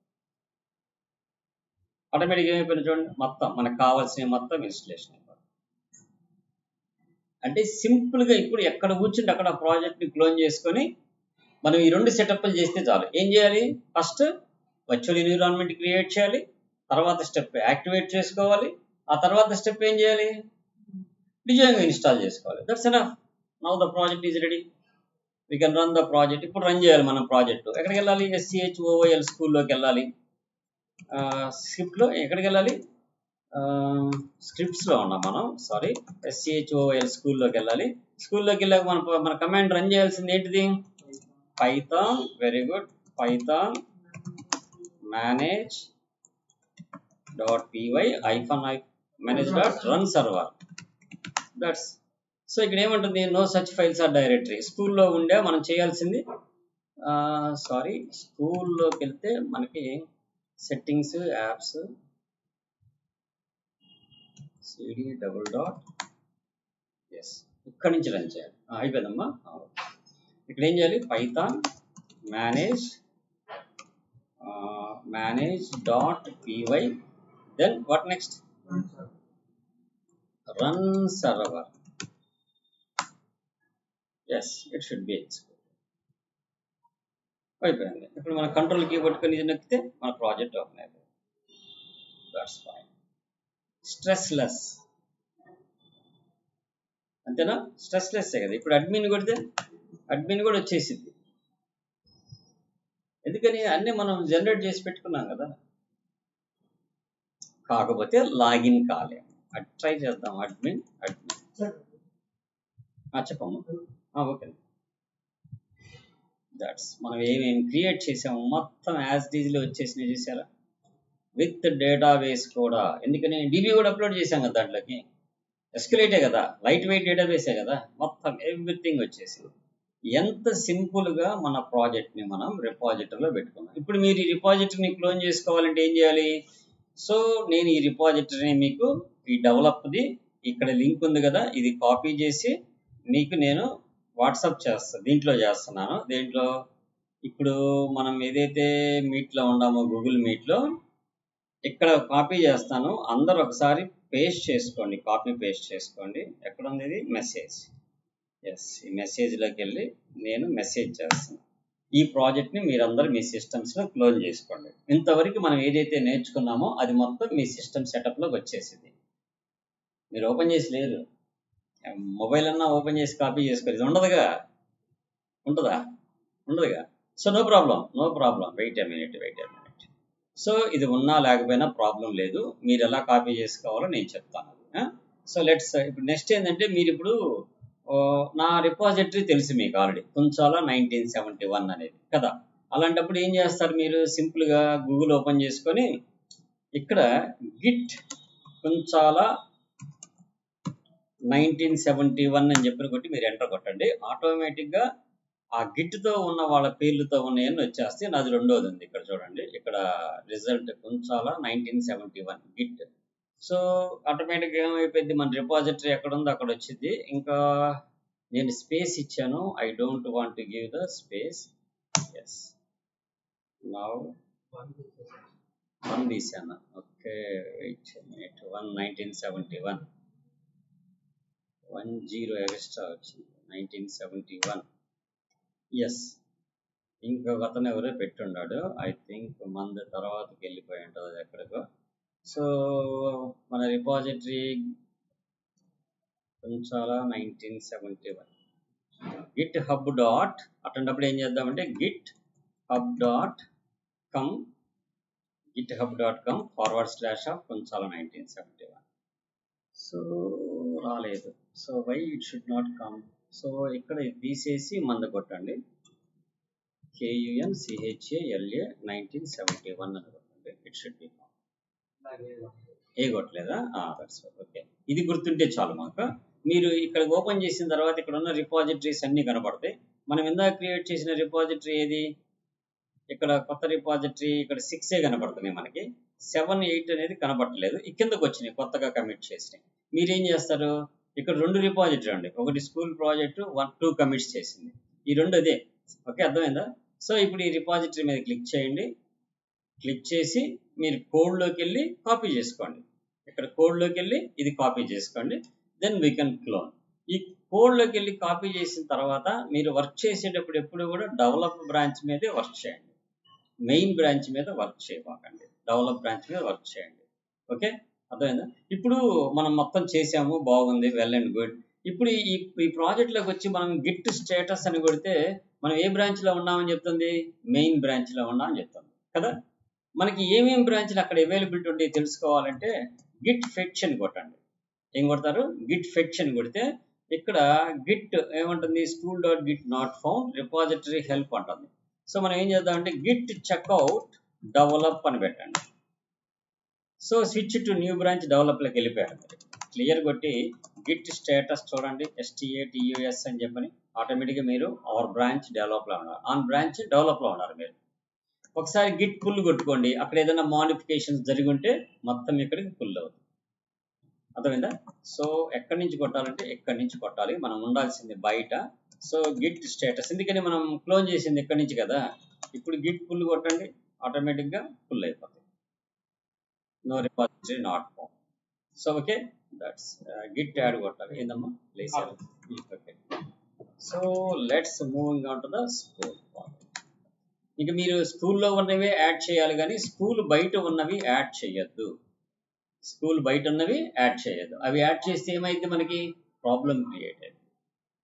ఆటోమేటిక్గా ఏమైపోయినా చూడండి, మొత్తం మనకు కావాల్సిన మొత్తం ఇన్స్టలేషన్ అయిపోతుంది. అంటే సింపుల్గా ఇప్పుడు ఎక్కడ కూర్చుంటే అక్కడ ప్రాజెక్ట్ని క్లోన్ చేసుకొని మనం ఈ 2 సెటప్లు చేస్తే చాలు. ఏం చేయాలి, ఫస్ట్ వర్చువల్ ఎన్విరాన్మెంట్ క్రియేట్ చేయాలి, తర్వాత స్టెప్ యాక్టివేట్ చేసుకోవాలి, ఆ తర్వాత స్టెప్ ఏం చేయాలి, డిజాంగో ఇన్స్టాల్ చేసుకోవాలి. That's enough. Now the project is ready. We can run the project. ఇప్పుడు రన్ చేయాలి మనం ప్రాజెక్టు. ఎక్కడికి వెళ్ళాలి, SCHOOL స్కూల్లోకి వెళ్ళాలి. స్క్రిప్ట్లో ఎక్కడికి వెళ్ళాలి, స్క్రిప్ట్స్లో ఉన్నాం మనం, సారీ, SCHOOL స్కూల్లోకి వెళ్ళాలి. స్కూల్లోకి వెళ్ళాక మన కమాండ్ రన్ చేయాల్సింది ఏంటిది, python, very good, python manage.py -manage.run server. That's. So ఇక్కడ ఏమంటుంది, no such files or directory. స్కూల్లో ఉండే మనం చేయాల్సింది, సారీ, స్కూల్లోకి వెళ్తే మనకి సెట్టింగ్స్, యాప్స్, CD /. ఎస్, ఇక్కడ నుంచి రన్ చేయాలి. అయిపోయిందమ్మా. ఇక్కడ ఏం చేయాలి, python manage.py, then what next, run server. Yes, it should be export. అయిపోయింది. ఇప్పుడు మన కంట్రోల్ కీ పట్టుకొని నొక్కితే మన ప్రాజెక్ట్ ఓపెన్ అయిపోయింది. That's fine. స్ట్రెస్ లెస్, అంతేనా? స్ట్రెస్ లెస్సే కదా. ఇప్పుడు అడ్మిన్ కొడితే అడ్మిన్ కూడా వచ్చేసింది. ఎందుకని, అన్నీ మనం జనరేట్ చేసి పెట్టుకున్నాం కదా. కాకపోతే లాగిన్ కాలేము. ట్రై చేద్దాం. అడ్మిన్ చెప్పమ్మా. Okay, that's. మనం ఏమేమి క్రియేట్ చేసాము మొత్తం యాజ్ డీజ్లో వచ్చేసినాయి, చూసారా, విత్ డేటాబేస్ కూడా. ఎందుకని, DB కూడా అప్లోడ్ చేసాం కదా దాంట్లోకి. SQLite కదా, లైట్ వెయిట్ డేటాబేసే కదా, మొత్తం ఎవ్రీథింగ్ వచ్చేసింది. ఎంత సింపుల్గా మన ప్రాజెక్ట్ని మనం రిపాజిటరీలో పెట్టుకున్నాం. ఇప్పుడు మీరు ఈ రిపాజిటరీని క్లోన్ చేసుకోవాలంటే ఏం చేయాలి, సో నేను ఈ రిపాజిటరీని మీకు ఈ డెవలప్ది ఇక్కడ లింక్ ఉంది కదా, ఇది కాపీ చేసి మీకు నేను వాట్సాప్ దీంట్లో చేస్తున్నాను. దేంట్లో, ఇప్పుడు మనం ఏదైతే మీట్లో ఉన్నామో గూగుల్ మీట్లో, ఇక్కడ కాపీ చేస్తాను. అందరు ఒకసారి పేస్ట్ చేసుకోండి, కాపీ పేస్ట్ చేసుకోండి. ఎక్కడ ఉంది ఇది, మెసేజ్. ఎస్, ఈ మెసేజ్లోకి వెళ్ళి నేను మెసేజ్ చేస్తాను. ఈ ప్రాజెక్ట్ని మీరందరూ మీ సిస్టమ్స్లో క్లోజ్ చేసుకోండి. ఇంతవరకు మనం ఏదైతే నేర్చుకున్నామో అది మొత్తం మీ సిస్టమ్ సెటప్లోకి వచ్చేసింది. మీరు ఓపెన్ చేసి లేరు, మొబైల్ అన్నా ఓపెన్ చేసి కాపీ చేసుకోరు, ఇది ఉండదుగా, ఉంటుందా? ఉండదుగా. So no problem, wait a minute. So ఇది ఉన్నా లేకపోయినా ప్రాబ్లం లేదు, మీరు ఎలా కాపీ చేసుకోవాలో నేను చెప్తాను. సో లెట్స్ ఇప్పుడు నెక్స్ట్ ఏంటంటే, మీరు ఇప్పుడు నా రిపాజిటరీ తెలుసు మీకు ఆల్రెడీ, కుంచాల 1971 అనేది కదా. అలాంటప్పుడు ఏం చేస్తారు, మీరు సింపుల్గా గూగుల్ ఓపెన్ చేసుకొని ఇక్కడ గిట్ కుంచాల 1971 అని చెప్పిన కొట్టి మీరు ఎంటర్ కొట్టండి. ఆటోమేటిక్గా ఆ గిట్తో ఉన్న వాళ్ళ పేర్లతో ఉన్నాయని వచ్చేస్తే, నాది రెండోది ఉంది ఇక్కడ చూడండి, ఇక్కడ రిజల్ట్ కుంచాల 1971 గిట్. సో ఆటోమేటిక్గా ఏమైపోయింది, మన రిపాజిటరీ ఎక్కడ ఉందో అక్కడ వచ్చింది. ఇంకా నేను స్పేస్ ఇచ్చాను, I don't want to give the space. Yes, now one తీసాను. Okay, wait minute. 1971 10 ఎక్స్ట్రా వచ్చింది, 1971. ఎస్, ఇంకొక అతను ఎవరో పెట్టున్నాడు, ఐ థింక్ మంది తర్వాతకి వెళ్ళిపోయి ఉంటుంది అది ఎక్కడికో. సో మన repository Kunchala 1971 GitHub dot, అటువంటిప్పుడు ఏం చేద్దామంటే GitHub dot com /Kunchala 1971. So రాలేదు. So why it should not come. So ఇక్కడ తీసేసి మంద కొట్టండి, KUNCHALA 1971 అని కొట్టండి. ఇట్ షుడ్ బి ఏ కొట్టలేదా? That's okay. ఇది గుర్తుంటే చాలు మాకు. మీరు ఇక్కడ ఓపెన్ చేసిన తర్వాత ఇక్కడ ఉన్న రిపాజిటరీస్ అన్నీ కనపడతాయి. మనం ఇందాక క్రియేట్ చేసిన రిపాజిటరీ ఏది, ఇక్కడ కొత్త రిపాజిటరీ ఇక్కడ 6 కనపడుతున్నాయి మనకి, 7, 8 అనేది కనపడలేదు. ఈ కిందకు వచ్చినాయి కొత్తగా కమిట్ చేసినాయి. మీరేం చేస్తారు, ఇక్కడ 2 రిపాజిటరీ అండి, ఒకటి స్కూల్ ప్రాజెక్టు 2 కమిట్స్ చేసింది, ఈ 2 అదే. ఓకే, అర్థమైందా? సో ఇప్పుడు ఈ రిపాజిటరీ మీద క్లిక్ చేయండి. క్లిక్ చేసి మీరు కోడ్లోకి వెళ్ళి కాపీ చేసుకోండి. ఇక్కడ కోడ్లోకి వెళ్ళి ఇది కాపీ చేసుకోండి. Then we can clone. ఈ కోడ్లోకి వెళ్ళి కాపీ చేసిన తర్వాత మీరు వర్క్ చేసేటప్పుడు ఎప్పుడు కూడా డెవలప్ బ్రాంచ్ మీదే వర్క్ చేయండి, మెయిన్ బ్రాంచ్ మీద వర్క్ చేయకండి, డెవలప్ బ్రాంచ్ మీద వర్క్ చేయండి. ఓకే, అర్థమైందా? ఇప్పుడు మనం మొత్తం చేసాము, బాగుంది, వెల్ అండ్ గుడ్. ఇప్పుడు ఈ ప్రాజెక్ట్లోకి వచ్చి మనం గిట్ స్టేటస్ అని కొడితే మనం ఏ బ్రాంచ్లో ఉన్నామని చెప్తుంది, మెయిన్ బ్రాంచ్లో ఉన్నామని చెప్తుంది కదా. మనకి ఏమేమి బ్రాంచ్లు అక్కడ అవైలబిలిటీ ఉంటాయి తెలుసుకోవాలంటే గిట్ ఫెచ్ అని కొట్టండి. ఏం కొడతారు, గిట్ ఫెచ్ అని కొడితే ఇక్కడ గిట్ ఏమంటుంది, school dot git not found repository help అంటుంది. సో మనం ఏం చేద్దామంటే గిట్ చెక్అవుట్ డెవలప్ అని పెట్టండి. So switch to new branch డెవలప్లోకి వెళ్ళిపోయాడు. క్లియర్ కొట్టి గిట్ స్టేటస్ చూడండి, STATUS అని చెప్పని ఆటోమేటిక్గా మీరు అవర్ బ్రాంచ్ డెవలప్లో ఉన్నారు, ఆన్ బ్రాంచ్ డెవలప్లో ఉన్నారు మీరు. ఒకసారి గిట్ పుల్ కొట్టుకోండి, అక్కడ ఏదైనా మాడిఫికేషన్స్ జరిగి ఉంటే మొత్తం ఇక్కడికి పుల్ అవుతుంది. అర్థమైందా? సో ఎక్కడి నుంచి కొట్టాలంటే ఎక్కడి నుంచి కొట్టాలి, మనం ఉండాల్సింది బయట. సో గిట్ స్టేటస్, ఎందుకని మనం క్లోజ్ చేసింది ఎక్కడి నుంచి కదా. ఇప్పుడు గిట్ పుల్ కొట్టండి, ఆటోమేటిక్గా పుల్ అయిపోతుంది, no repository not found. So okay, that's git add కొట్టాలి, ఏందమ్మా place. Okay, so let's moving on to the school. ఇక మీరు స్కూల్లో ఉన్నవి యాడ్ చేయాలి కానీ స్కూల్ బయట ఉన్నవి యాడ్ చేయొద్దు, స్కూల్ బయట ఉన్నవి యాడ్ చేయొద్దు. అవి యాడ్ చేస్తే ఏమైంది, మనకి ప్రాబ్లం క్రియేట్ అయింది.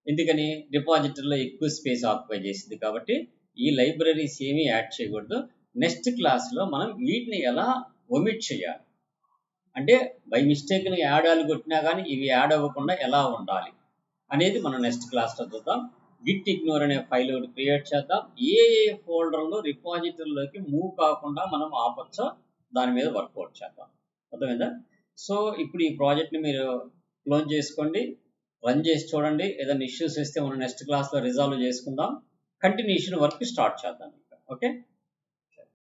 ఎందుకని, డిపాజిటరీలో ఎక్కువ స్పేస్ ఆక్యుపై చేసింది కాబట్టి ఈ లైబ్రరీస్ ఏమీ యాడ్ చేయకూడదు. నెక్స్ట్ క్లాస్లో మనం వీటిని ఎలా ఒమిట్ చేయాలి, అంటే బై మిస్టేక్ని యాడ్ ఆలు కొట్టినా కానీ ఇవి యాడ్ అవ్వకుండా ఎలా ఉండాలి అనేది మనం నెక్స్ట్ క్లాస్లో చూద్దాం. గిట్ ఇగ్నోర్ అనే ఫైల్ ఒకటి క్రియేట్ చేద్దాం. ఏ ఫోల్డర్లో రిపాజిటరీలోకి మూవ్ కాకుండా మనం ఆపచ్చో దాని మీద వర్కౌట్ చేద్దాం. అర్థమైందా? సో ఇప్పుడు ఈ ప్రాజెక్ట్ని మీరు క్లోజ్ చేసుకోండి, రన్ చేసి చూడండి. ఏదైనా ఇష్యూస్ వస్తే మనం నెక్స్ట్ క్లాస్లో రిజాల్వ్ చేసుకుందాం. కంటిన్యూషన్ వర్క్ స్టార్ట్ చేద్దాం. ఓకే.